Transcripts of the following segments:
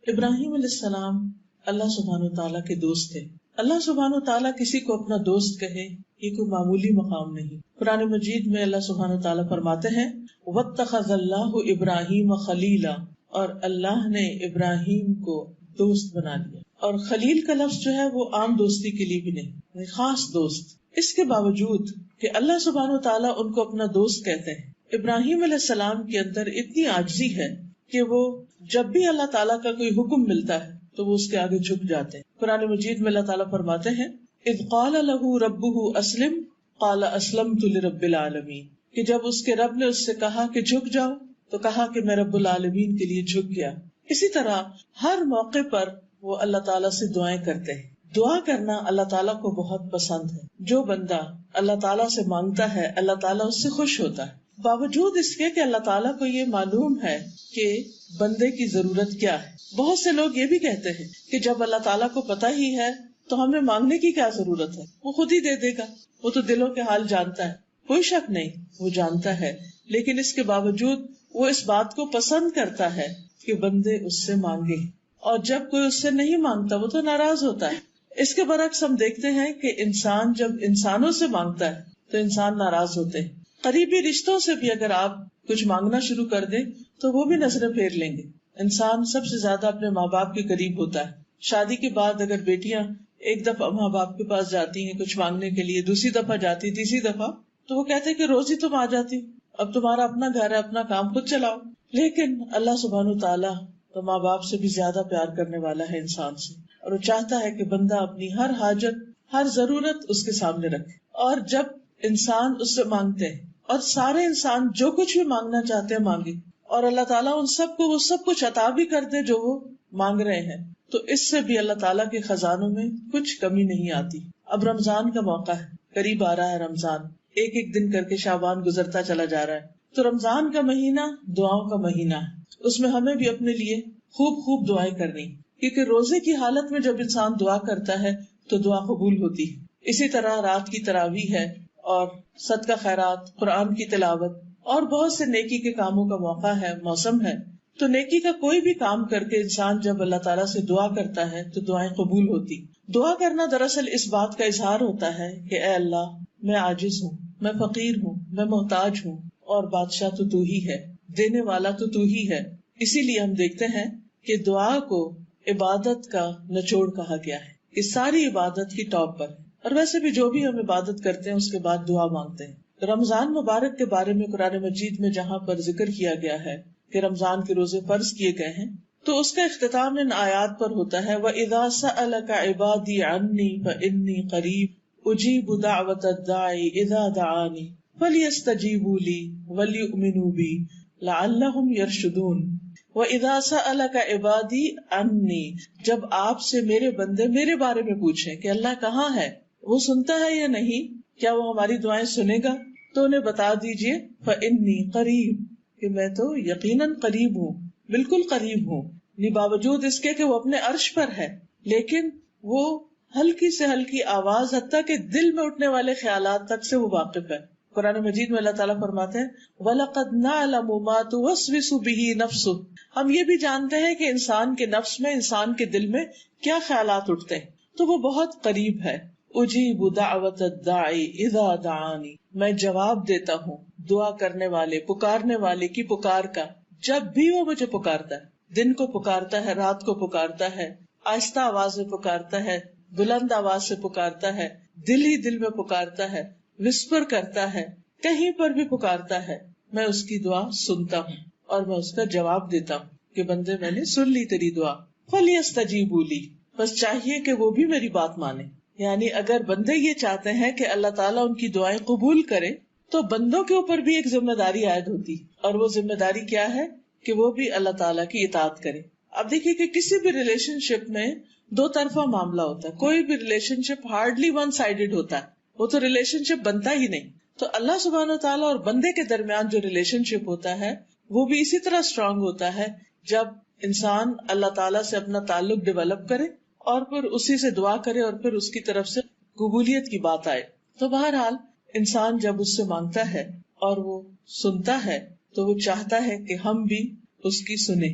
ابراہیم علیہ السلام اللہ سبحانہ وتعالیٰ کے دوست تھے. اللہ سبحانہ وتعالیٰ کسی کو اپنا دوست کہے یہ کوئی معمولی مقام نہیں. قرآن مجید میں اللہ سبحانہ وتعالیٰ فرماتے ہیں واتخذ اللہ ابراہیم خلیلا، اور اللہ نے ابراہیم کو دوست بنا لیا. اور خلیل کا لفظ جو ہے وہ عام دوستی کے لیے بھی نہیں، خاص دوست. اس کے باوجود کہ اللہ سبحانہ وتعالیٰ ان کو اپنا دوست کہتے ہیں، ابراہیم علیہ السلام کے اندر اتنی عاجزی ہے کہ وہ جب بھی اللہ تعالیٰ کا کوئی حکم ملتا ہے تو وہ اس کے آگے جھک جاتے ہیں. قرآن مجید میں اللہ تعالیٰ فرماتے ہیں اذ قال له ربه اسلم قال اسلمت لرب العالمین، کہ جب اس کے رب نے اس سے کہا کہ جھک جاؤ تو کہا کہ میں رب العالمین کے لیے جھک گیا. اسی طرح ہر موقع پر وہ اللہ تعالیٰ سے دعائیں کرتے ہیں. دعا کرنا اللہ تعالیٰ کو بہت پسند ہے. جو بندہ اللہ تعالیٰ سے مانگتا ہے اللہ تعالیٰ اس سے خوش ہوتا ہے، باوجود اس کے کہ اللہ تعالیٰ کو یہ معلوم ہے کہ بندے کی ضرورت کیا ہے. بہت سے لوگ یہ بھی کہتے ہیں کہ جب اللہ تعالیٰ کو پتہ ہی ہے تو ہمیں مانگنے کی کیا ضرورت ہے، وہ خود ہی دے دے گا، وہ تو دلوں کے حال جانتا ہے. کوئی شک نہیں وہ جانتا ہے، لیکن اس کے باوجود وہ اس بات کو پسند کرتا ہے کہ بندے اس سے مانگے، اور جب کوئی اس سے نہیں مانگتا وہ تو ناراض ہوتا ہے. اس کے برعکس ہم دیکھتے ہیں کہ انسان جب انسانوں سے مانگتا ہے تو انسان ناراض ہوتے ہیں. قریبی رشتوں سے بھی اگر آپ کچھ مانگنا شروع کر دیں تو وہ بھی نظریں پھیر لیں گے. انسان سب سے زیادہ اپنے ماں باپ کے قریب ہوتا ہے. شادی کے بعد اگر بیٹیاں ایک دفعہ ماں باپ کے پاس جاتی ہیں کچھ مانگنے کے لیے، دوسری دفعہ جاتی، تیسری دفعہ، تو وہ کہتے ہیں کہ روز ہی تم آ جاتی، اب تمہارا اپنا گھر ہے، اپنا کام خود چلاؤ. لیکن اللہ سبحانہ تعالیٰ تو ماں باپ سے بھی زیادہ پیار کرنے والا ہے انسان سے، اور وہ چاہتا ہے کہ بندہ اپنی ہر حاجت، ہر ضرورت اس کے سامنے رکھے. اور جب انسان اس سے مانگتے ہیں، اور سارے انسان جو کچھ بھی مانگنا چاہتے ہیں مانگے، اور اللہ تعالیٰ ان سب کو وہ سب کچھ عطا بھی کر دے جو وہ مانگ رہے ہیں، تو اس سے بھی اللہ تعالیٰ کے خزانوں میں کچھ کمی نہیں آتی. اب رمضان کا موقع ہے، قریب آ رہا ہے رمضان، ایک ایک دن کر کے شعبان گزرتا چلا جا رہا ہے. تو رمضان کا مہینہ دعاؤں کا مہینہ ہے. اس میں ہمیں بھی اپنے لیے خوب دعائیں کرنی، کیونکہ روزے کی حالت میں جب انسان دعا کرتا ہے تو دعا قبول ہوتی ہے. اسی طرح رات کی تراویح ہے، اور صدقہ خیرات، قرآن کی تلاوت، اور بہت سے نیکی کے کاموں کا موقع ہے، موسم ہے. تو نیکی کا کوئی بھی کام کر کے انسان جب اللہ تعالیٰ سے دعا کرتا ہے تو دعائیں قبول ہوتی. دعا کرنا دراصل اس بات کا اظہار ہوتا ہے کہ اے اللہ، میں عاجز ہوں، میں فقیر ہوں، میں محتاج ہوں، اور بادشاہ تو ہی ہے، دینے والا تو ہی ہے. اسی لیے ہم دیکھتے ہیں کہ دعا کو عبادت کا نچوڑ کہا گیا ہے، کہ ساری عبادت کی ٹاپ پر ہے. اور ویسے بھی جو بھی ہم عبادت کرتے ہیں اس کے بعد دعا مانگتے ہیں. رمضان مبارک کے بارے میں قرآن مجید میں جہاں پر ذکر کیا گیا ہے کہ رمضان کے روزے فرض کیے گئے ہیں، تو اس کا اختتام ان آیات پر ہوتا ہے وَإِذَا سَأَلَكَ عِبَادِي عَنِّي فَإِنِّي قَرِيبٌ أُجِيبُ دَعْوَةَ الدَّاعِ إِذَا دَعَانِ فَلْيَسْتَجِيبُوا لِي وَلْيُؤْمِنُوا بِي لَعَلَّهُمْ يَرْشُدُونَ. وَإِذَا سَأَلَكَ عِبَادِي عَنِّي، جب آپ سے میرے بندے میرے بارے میں پوچھیں کہ اللہ کہاں ہے، وہ سنتا ہے یا نہیں، کیا وہ ہماری دعائیں سنے گا، تو انہیں بتا دیجئے فَإِنِّي قَرِيبٌ، کہ میں تو یقیناً قریب ہوں، بالکل قریب ہوں. باوجود اس کے کہ وہ اپنے عرش پر ہے، لیکن وہ ہلکی سے ہلکی آواز حتیٰ کہ دل میں اٹھنے والے خیالات تک سے وہ واقف ہے. قرآن مجید میں اللہ تعالیٰ فرماتے ہیں وَلَقَدْ نَعْلَمُ مَا تُوَسْوِسُ بِهِ نَفْسُهُ، ہم یہ بھی جانتے ہیں کہ انسان کے نفس میں، انسان کے دل میں کیا خیالات اٹھتے ہیں، تو وہ بہت قریب ہے. اجیب دعوت الداعی اذا دعانی، میں جواب دیتا ہوں دعا کرنے والے، پکارنے والے کی پکار کا جب بھی وہ مجھے پکارتا ہے. دن کو پکارتا ہے، رات کو پکارتا ہے، آہستہ آواز میں پکارتا ہے، بلند آواز سے پکارتا ہے، دل ہی دل میں پکارتا ہے، وسپر کرتا ہے، کہیں پر بھی پکارتا ہے. میں اس کی دعا سنتا ہوں اور میں اس کا جواب دیتا ہوں کہ بندے میں نے سن لی تیری دعا. فَلْيَسْتَجِيبُوا لِي، بس چاہیے کہ وہ بھی میری بات مانے. یعنی اگر بندے یہ چاہتے ہیں کہ اللہ تعالیٰ ان کی دعائیں قبول کرے تو بندوں کے اوپر بھی ایک ذمہ داری عائد ہوتی، اور وہ ذمہ داری کیا ہے کہ وہ بھی اللہ تعالیٰ کی اطاعت کرے. اب دیکھیے کہ کسی بھی ریلیشن شپ میں دو طرفہ معاملہ ہوتا ہے، کوئی بھی ریلیشن شپ ہارڈلی ون سائیڈڈ ہوتا ہے، وہ تو ریلیشن شپ بنتا ہی نہیں. تو اللہ سبحانہ و تعالیٰ اور بندے کے درمیان جو ریلیشن شپ ہوتا ہے وہ بھی اسی طرح اسٹرانگ ہوتا ہے جب انسان اللہ تعالیٰ سے اپنا تعلق ڈیولپ کرے اور پھر اسی سے دعا کرے اور پھر اس کی طرف سے قبولیت کی بات آئے. تو بہرحال انسان جب اس سے مانگتا ہے اور وہ سنتا ہے تو وہ چاہتا ہے کہ ہم بھی اس کی سنیں.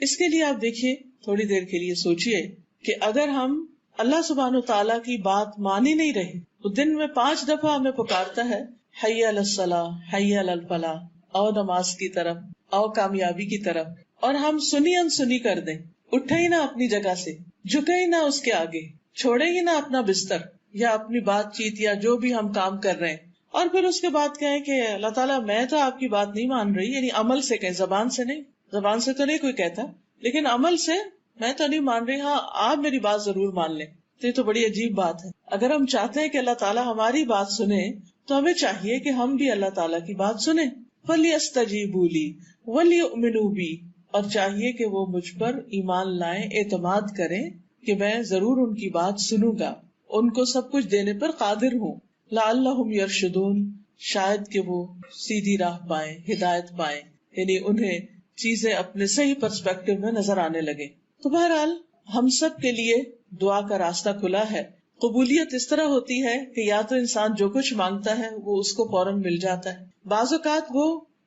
اس کے لیے آپ دیکھیے تھوڑی دیر کے لیے سوچئے کہ اگر ہم اللہ سبحانہ تعالیٰ کی بات مان ہی نہیں رہے، وہ دن میں 5 دفعہ ہمیں پکارتا ہے حی علی الصلاۃ، حی علی الفلاح، آؤ نماز کی طرف، آؤ کامیابی کی طرف، اور ہم سنی انسنی کر دیں، اٹھے ہی نہ اپنی جگہ سے، جھکے ہی نہ اس کے آگے، چھوڑے ہی نہ اپنا بستر یا اپنی بات چیت یا جو بھی ہم کام کر رہے ہیں، اور پھر اس کے بعد کہیں کہ اللہ تعالیٰ میں تو آپ کی بات نہیں مان رہی، یعنی عمل سے کہیں، زبان سے نہیں، زبان سے تو نہیں کوئی کہتا، لیکن عمل سے میں تو نہیں مان رہی، ہاں آپ میری بات ضرور مان لیں. تو یہ تو بڑی عجیب بات ہے. اگر ہم چاہتے ہیں کہ اللہ تعالیٰ ہماری بات سنے تو ہمیں چاہیے کہ ہم بھی اللہ تعالیٰ کی بات سنیں. فَلْيَسْتَجِيبُوا لِي وَلْيُؤْمِنُوا بِي، اور چاہیے کہ وہ مجھ پر ایمان لائیں، اعتماد کریں کہ میں ضرور ان کی بات سنوں گا، ان کو سب کچھ دینے پر قادر ہوں. لَعَلَّهُمْ يَرْشُدُونَ، شاید کہ وہ سیدھی راہ پائیں، ہدایت پائیں، یعنی انہیں چیزیں اپنے صحیح پرسپیکٹو میں نظر آنے لگے. تو بہرحال ہم سب کے لیے دعا کا راستہ کھلا ہے. قبولیت اس طرح ہوتی ہے کہ یا تو انسان جو کچھ مانگتا ہے وہ اس کو فوراً مل جاتا ہے، بعض اوقات وہ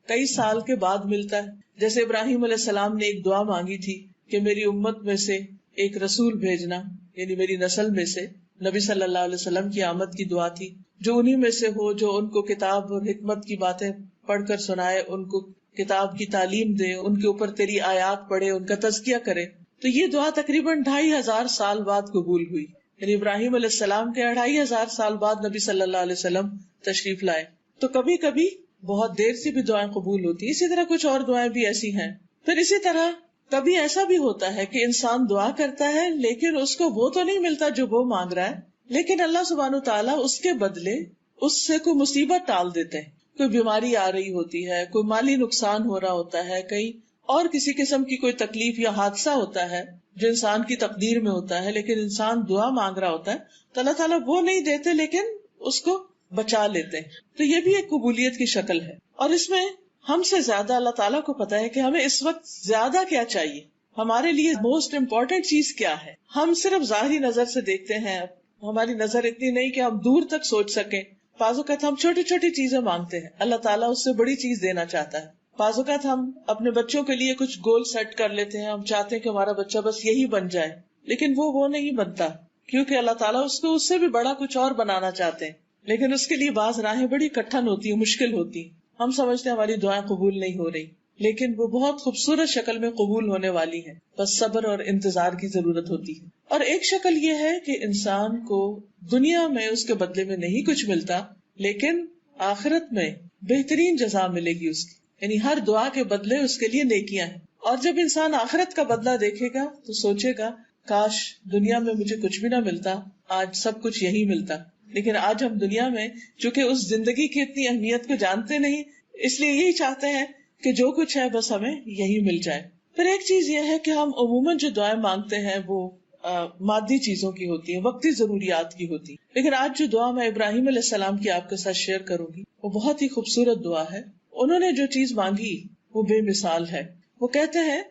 کئی سال کے بعد ملتا ہے. جیسے ابراہیم علیہ السلام نے ایک دعا مانگی تھی کہ میری امت میں سے ایک رسول بھیجنا، یعنی میری نسل میں سے نبی صلی اللہ علیہ وسلم کی آمد کی دعا تھی، جو انہی میں سے ہو جو ان کو کتاب اور حکمت کی باتیں پڑھ کر سنائے، ان کو کتاب کی تعلیم دے، ان کے اوپر تیری آیات پڑھے، ان کا تزکیہ کرے. تو یہ دعا تقریباً 2500 سال بعد قبول ہوئی، یعنی ابراہیم علیہ السلام کے 2500 سال بعد نبی صلی اللہ علیہ وسلم تشریف لائے. تو کبھی کبھی بہت دیر سے بھی دعائیں قبول ہوتی ہیں. اسی طرح کچھ اور دعائیں بھی ایسی ہیں. پھر اسی طرح کبھی ایسا بھی ہوتا ہے کہ انسان دعا کرتا ہے لیکن اس کو وہ تو نہیں ملتا جو وہ مانگ رہا ہے، لیکن اللہ سبحانہ تعالیٰ اس کے بدلے اس سے کوئی مصیبت ٹال دیتے ہیں. کوئی بیماری آ رہی ہوتی ہے، کوئی مالی نقصان ہو رہا ہوتا ہے، کہیں اور کسی قسم کی کوئی تکلیف یا حادثہ ہوتا ہے جو انسان کی تقدیر میں ہوتا ہے، لیکن انسان دعا مانگ رہا ہوتا ہے تو اللہ تعالیٰ وہ نہیں دیتے لیکن اس کو بچا لیتے ہیں. تو یہ بھی ایک قبولیت کی شکل ہے. اور اس میں ہم سے زیادہ اللہ تعالیٰ کو پتا ہے کہ ہمیں اس وقت زیادہ کیا چاہیے، ہمارے لیے موسٹ امپورٹنٹ چیز کیا ہے. ہم صرف ظاہری نظر سے دیکھتے ہیں، ہماری نظر اتنی نہیں کہ ہم دور تک سوچ سکیں. بعض اوقات ہم چھوٹی چھوٹی چیزیں مانگتے ہیں، اللہ تعالیٰ اس سے بڑی چیز دینا چاہتا ہے. بعض اوقات ہم اپنے بچوں کے لیے کچھ گول سیٹ کر لیتے ہیں، ہم چاہتے ہیں کہ ہمارا بچہ بس یہی بن جائے، لیکن وہ نہیں بنتا، کیونکہ اللہ تعالیٰ اس کو اس سے بھی بڑا کچھ اور بنانا چاہتے ہیں. لیکن اس کے لیے بعض راہیں بڑی کٹھن ہوتی ہیں، مشکل ہوتی ہیں. ہم سمجھتے ہیں ہماری دعائیں قبول نہیں ہو رہی، لیکن وہ بہت خوبصورت شکل میں قبول ہونے والی ہے، بس صبر اور انتظار کی ضرورت ہوتی ہے. اور ایک شکل یہ ہے کہ انسان کو دنیا میں اس کے بدلے میں نہیں کچھ ملتا، لیکن آخرت میں بہترین جزا ملے گی اس کی، یعنی ہر دعا کے بدلے اس کے لیے نیکیاں ہیں. اور جب انسان آخرت کا بدلہ دیکھے گا تو سوچے گا کاش دنیا میں مجھے کچھ بھی نہ ملتا، آج سب کچھ یہی ملتا. لیکن آج ہم دنیا میں چونکہ اس زندگی کی اتنی اہمیت کو جانتے نہیں، اس لیے یہی چاہتے ہیں کہ جو کچھ ہے بس ہمیں یہی مل جائے. پھر ایک چیز یہ ہے کہ ہم عموماً جو دعائیں مانگتے ہیں وہ مادی چیزوں کی ہوتی ہیں، وقتی ضروریات کی ہوتی. لیکن آج جو دعا میں ابراہیم علیہ السلام کی آپ کے ساتھ شیئر کروں گی وہ بہت ہی خوبصورت دعا ہے. انہوں نے جو چیز مانگی وہ بے مثال ہے. وہ کہتے ہیں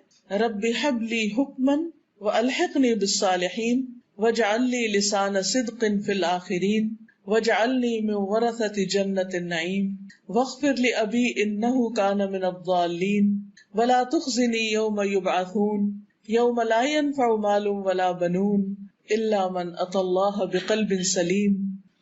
رب ہب لی حکمن والحقنی بالصالحین واجعل لی لسان صدق فی الآخرین واجعلنی من ورثۃ جنۃ النعیم واغفر لأبی انہ کان من الضالین ولا تخزنی یوم یبعثون یوم لا ينفع مال ولا بنون الا من اتى اللہ بقلب سلیم.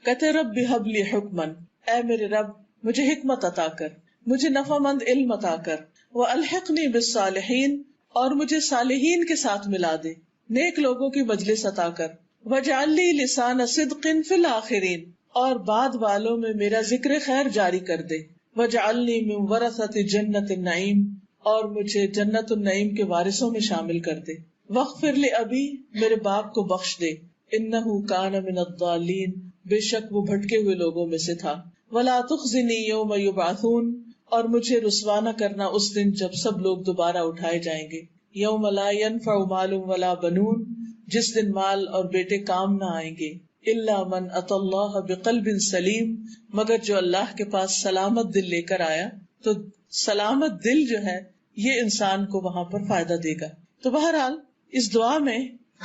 کہتے رب ہب لی حکمن، اے میرے رب مجھے حکمت عطا کر، مجھے نفع مند علم عطا کر، والحقنی بالصالحین، اور مجھے صالحین کے ساتھ ملا دے، نیک لوگوں کی مجلس عطا کر، واجعل لی لسان صدق فی الآخرین، اور بعد والوں میں میرا ذکر خیر جاری کر دے، واجعلنی من ورثۃ جنۃ النعیم، اور مجھے جنت النعیم کے وارثوں میں شامل کر دے، واغفر لأبی، میرے باپ کو بخش دے، انہ کان من الضالین، بے شک وہ بھٹکے ہوئے لوگوں میں سے تھا، ولا تخزنی یوم یبعثون، اور مجھے رسوا نہ کرنا اس دن جب سب لوگ دوبارہ اٹھائے جائیں گے، یوم لا ينفع مال ولا بنون، جس دن مال اور بیٹے کام نہ آئیں گے، الا من اتى اللہ بقلب سلیم، مگر جو اللہ کے پاس سلامت دل لے کر آیا. تو سلامت دل جو ہے یہ انسان کو وہاں پر فائدہ دے گا. تو بہرحال اس دعا میں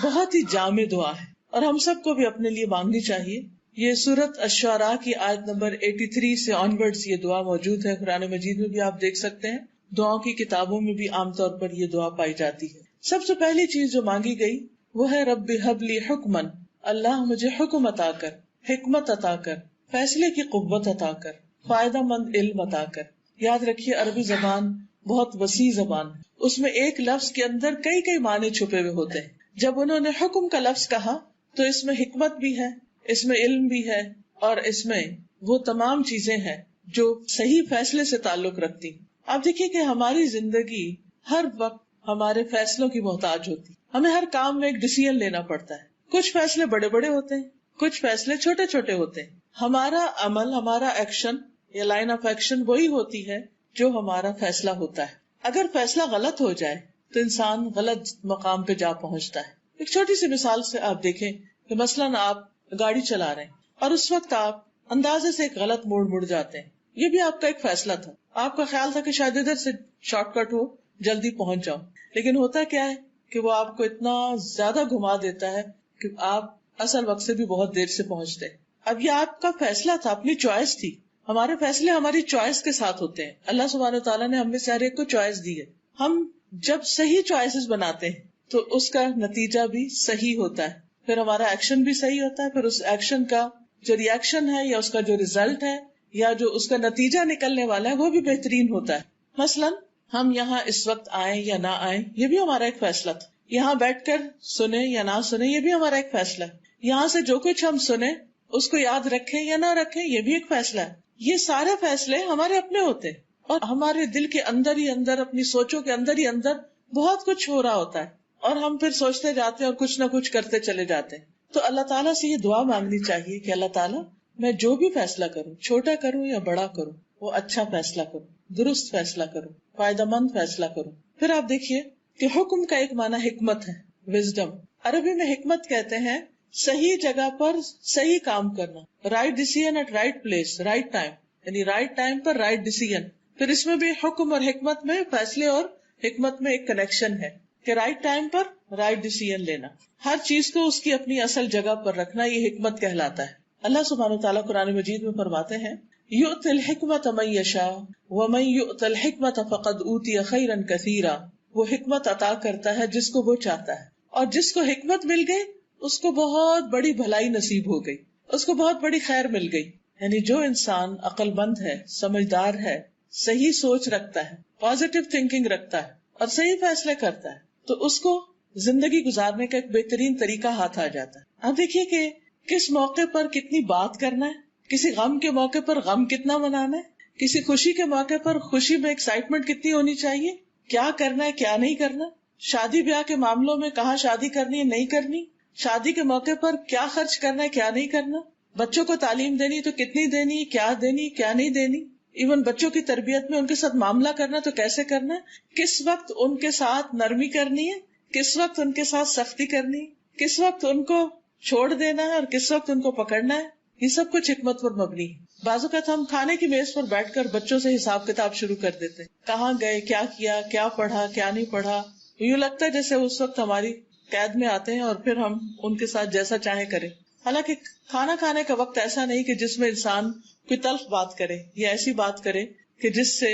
بہت ہی جامع دعا ہے اور ہم سب کو بھی اپنے لیے مانگنی چاہیے. یہ سورۃ الشعراء کی آیت نمبر 83 سے آنورڈز یہ دعا موجود ہے. قرآن مجید میں بھی آپ دیکھ سکتے ہیں، دعاؤں کی کتابوں میں بھی عام طور پر یہ دعا پائی جاتی ہے. سب سے پہلی چیز جو مانگی گئی وہ ہے رب ہب لی حکمن، اللہ مجھے حکم عطا کر، حکمت عطا کر، فیصلے کی قوت عطا کر، فائدہ مند علم عطا کر۔ یاد رکھیے عربی زبان بہت وسیع زبان ہے، اس میں ایک لفظ کے اندر کئی کئی معنی چھپے ہوئے ہوتے ہیں۔ جب انہوں نے حکم کا لفظ کہا تو اس میں حکمت بھی ہے، اس میں علم بھی ہے، اور اس میں وہ تمام چیزیں ہیں جو صحیح فیصلے سے تعلق رکھتی۔ آپ دیکھیے کہ ہماری زندگی ہر وقت ہمارے فیصلوں کی محتاج ہوتی، ہمیں ہر کام میں ایک ڈیسیژن لینا پڑتا ہے۔ کچھ فیصلے بڑے بڑے ہوتے ہیں، کچھ فیصلے چھوٹے چھوٹے ہوتے ہیں۔ ہمارا عمل، ہمارا ایکشن یا لائن آف ایکشن وہی ہوتی ہے جو ہمارا فیصلہ ہوتا ہے۔ اگر فیصلہ غلط ہو جائے تو انسان غلط مقام پہ جا پہنچتا ہے۔ ایک چھوٹی سی مثال سے آپ دیکھیں کہ مثلاً آپ گاڑی چلا رہے ہیں اور اس وقت آپ اندازے سے ایک غلط موڑ مڑ جاتے ہیں، یہ بھی آپ کا ایک فیصلہ تھا۔ آپ کا خیال تھا کہ شاید ادھر سے شارٹ کٹ ہو، جلدی پہنچ جاؤ، لیکن ہوتا کیا ہے کہ وہ آپ کو اتنا زیادہ گھما دیتا ہے کہ آپ اصل وقت سے بھی بہت دیر سے پہنچتے ہیں۔ اب یہ آپ کا فیصلہ تھا، اپنی چوائس تھی۔ ہمارے فیصلے ہماری چوائس کے ساتھ ہوتے ہیں۔ اللہ سبحانہ وتعالیٰ نے ہم میں سے ہر ایک کو چوائس دی ہے۔ ہم جب صحیح چوائسز بناتے ہیں تو اس کا نتیجہ بھی صحیح ہوتا ہے، پھر ہمارا ایکشن بھی صحیح ہوتا ہے، پھر اس ایکشن کا جو ری ایکشن ہے یا اس کا جو ریزلٹ ہے یا جو اس کا نتیجہ نکلنے والا ہے وہ بھی بہترین ہوتا ہے۔ مثلاً ہم یہاں اس وقت آئیں یا نہ آئیں یہ بھی ہمارا ایک فیصلہ تھا، یہاں بیٹھ کر سنیں یا نہ سنیں یہ بھی ہمارا ایک فیصلہ ہے، یہاں سے جو کچھ ہم سنیں اس کو یاد رکھیں یا نہ رکھیں یہ بھی ایک فیصلہ ہے۔ یہ سارے فیصلے ہمارے اپنے ہوتے ہیں اور ہمارے دل کے اندر ہی اندر، اپنی سوچوں کے اندر ہی اندر بہت کچھ ہو رہا ہوتا ہے اور ہم پھر سوچتے جاتے ہیں اور کچھ نہ کچھ کرتے چلے جاتے ہیں۔ تو اللہ تعالیٰ سے یہ دعا مانگنی چاہیے کہ اللہ تعالیٰ میں جو بھی فیصلہ کروں، چھوٹا کروں یا بڑا کروں، وہ اچھا فیصلہ کروں، درست فیصلہ کروں، فائدہ مند فیصلہ کروں۔ پھر آپ دیکھیے کہ حکم کا ایک معنی حکمت ہے، وزڈم۔ عربی میں حکمت کہتے ہیں صحیح جگہ پر صحیح کام کرنا، right decision at right place, right time, یعنی رائٹ ٹائم پر رائٹ ڈیسیژن۔ پھر اس میں بھی حکم اور حکمت میں، فیصلے اور حکمت میں ایک کنیکشن ہے کہ رائٹ ٹائم پر رائٹ ڈیسیژن لینا، ہر چیز کو اس کی اپنی اصل جگہ پر رکھنا، یہ حکمت کہلاتا ہے۔ اللہ سبحانہ وتعالیٰ قرآن مجید میں فرماتے ہیں یؤتی الحکمت من یشاء ومن یؤت الحکمت فقد اوتی خیرا کثیرا، وہ حکمت عطا کرتا ہے جس کو وہ چاہتا ہے، اور جس کو حکمت مل گئی اس کو بہت بڑی بھلائی نصیب ہو گئی، اس کو بہت بڑی خیر مل گئی۔ یعنی جو انسان عقل مند ہے، سمجھدار ہے، صحیح سوچ رکھتا ہے، پازیٹیو تھنکنگ رکھتا ہے اور صحیح فیصلے کرتا ہے تو اس کو زندگی گزارنے کا ایک بہترین طریقہ ہاتھ آ جاتا ہے۔ اب دیکھیے کہ کس موقع پر کتنی بات کرنا ہے، کسی غم کے موقع پر غم کتنا منانا ہے، کسی خوشی کے موقع پر خوشی میں ایکسائٹمنٹ کتنی ہونی چاہیے، کیا کرنا ہے کیا نہیں کرنا، شادی بیاہ کے معاملوں میں کہاں شادی کرنی ہے نہیں کرنی، شادی کے موقع پر کیا خرچ کرنا ہے کیا نہیں کرنا، بچوں کو تعلیم دینی تو کتنی دینی، کیا دینی کیا نہیں دینی، ایون بچوں کی تربیت میں ان کے ساتھ معاملہ کرنا تو کیسے کرنا ہے، کس وقت ان کے ساتھ نرمی کرنی ہے، کس وقت ان کے ساتھ سختی کرنی ہے، کس وقت ان کو چھوڑ دینا ہے اور کس وقت ان کو پکڑنا ہے، یہ سب کچھ حکمت پر مبنی ہے۔ بعض اوقات ہم کھانے کی میز پر بیٹھ کر بچوں سے حساب کتاب شروع کر دیتے ہیں، کہاں گئے، کیا کیا، کیا پڑھا، کیا نہیں پڑھا، یوں لگتا ہے جیسے اس وقت ہماری قید میں آتے ہیں اور پھر ہم ان کے ساتھ جیسا چاہیں کریں۔ حالانکہ کھانا کھانے کا وقت ایسا نہیں کہ جس میں انسان کوئی تلخ بات کرے یا ایسی بات کرے کہ جس سے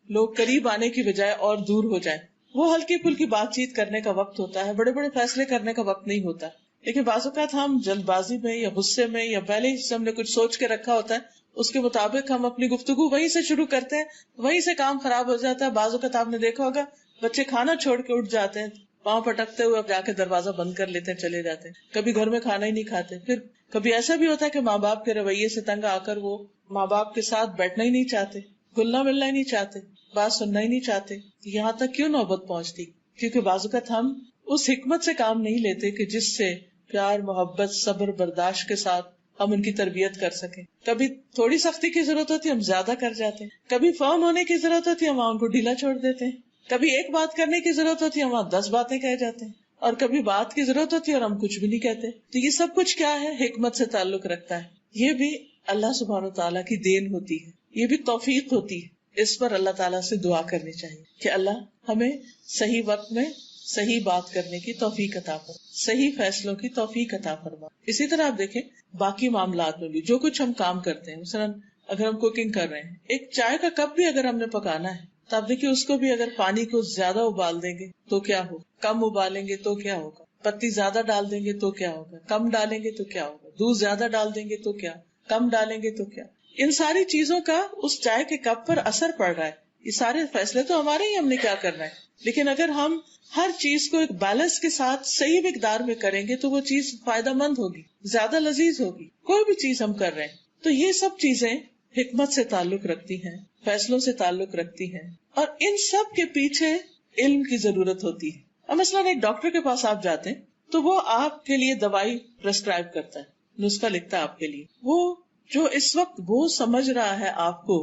لوگ قریب آنے کی بجائے اور دور ہو جائیں۔ وہ ہلکی پھلکی بات چیت کرنے کا وقت ہوتا ہے، بڑے بڑے فیصلے کرنے کا وقت نہیں ہوتا۔ لیکن بعض اوقات ہم جلد بازی میں یا غصے میں یا پہلے ہی ہم نے کچھ سوچ کے رکھا ہوتا ہے اس کے مطابق ہم اپنی گفتگو وہیں سے شروع کرتے ہیں، وہیں سے کام خراب ہو جاتا ہے۔ بعض اوقات آپ نے دیکھا ہوگا بچے کھانا چھوڑ کے اٹھ جاتے ہیں، پاؤں پٹکتے ہوئے جا کے دروازہ بند کر لیتے ہیں، چلے جاتے ہیں، کبھی گھر میں کھانا ہی نہیں کھاتے۔ پھر کبھی ایسا بھی ہوتا ہے کہ ماں باپ کے رویے سے تنگ آ کر وہ ماں باپ کے ساتھ بیٹھنا ہی نہیں چاہتے، گلنا ملنا ہی نہیں چاہتے، بات سننا ہی نہیں چاہتے۔ یہاں تک کیوں نوبت پہنچتی؟ کیونکہ بعض اوقات ہم اس حکمت سے کام نہیں لیتے کہ جس سے پیار، محبت، صبر، برداشت کے ساتھ ہم ان کی تربیت کر سکیں۔ کبھی تھوڑی سختی کی ضرورت ہوتی ہے ہم زیادہ کر جاتے ہیں، کبھی فرم ہونے کی ضرورت ہوتی ہے ہم ان کو ڈھیلا چھوڑ دیتے ہیں، کبھی ایک بات کرنے کی ضرورت ہوتی ہے ہم 10 باتیں کہہ جاتے ہیں، اور کبھی بات کی ضرورت ہوتی ہے اور ہم کچھ بھی نہیں کہتے۔ تو یہ سب کچھ کیا ہے؟ حکمت سے تعلق رکھتا ہے۔ یہ بھی اللہ سبحانہ وتعالیٰ کی دین ہوتی ہے، یہ بھی توفیق ہوتی ہے۔ اس پر اللہ تعالیٰ سے دعا کرنی چاہیے کہ اللہ ہمیں صحیح وقت میں صحیح بات کرنے کی توفیق عطا فرما، صحیح فیصلوں کی توفیق عطا فرما۔ اسی طرح آپ دیکھیں باقی معاملات میں بھی جو کچھ ہم کام کرتے ہیں، مثلا اگر ہم کوکنگ کر رہے ہیں، ایک چائے کا کپ بھی اگر ہم نے پکانا ہے تو آپ دیکھیے اس کو بھی اگر پانی کو زیادہ ابال دیں گے تو کیا ہوگا، کم ابالیں گے تو کیا ہوگا، پتی زیادہ ڈال دیں گے تو کیا ہوگا، کم ڈالیں گے تو کیا ہوگا، دودھ زیادہ ڈال دیں گے تو کیا، کم ڈالیں گے تو کیا. ان ساری چیزوں کا اس چائے کے کپ پر اثر پڑ رہا ہے. یہ سارے فیصلے تو ہمارے ہی، ہم نے کیا کرنا ہے. لیکن اگر ہم ہر چیز کو ایک بیلنس کے ساتھ صحیح مقدار میں کریں گے تو وہ چیز فائدہ مند ہوگی، زیادہ لذیذ ہوگی. کوئی بھی چیز ہم کر رہے ہیں تو یہ سب چیزیں حکمت سے تعلق رکھتی ہیں، فیصلوں سے تعلق رکھتی ہیں، اور ان سب کے پیچھے علم کی ضرورت ہوتی ہے. اب مثلاً ایک ڈاکٹر کے پاس آپ جاتے ہیں تو وہ آپ کے لیے دوائی پرسکرائب کرتا ہے، نسخہ لکھتا ہے آپ کے لیے. وہ جو اس وقت وہ سمجھ رہا ہے آپ کو،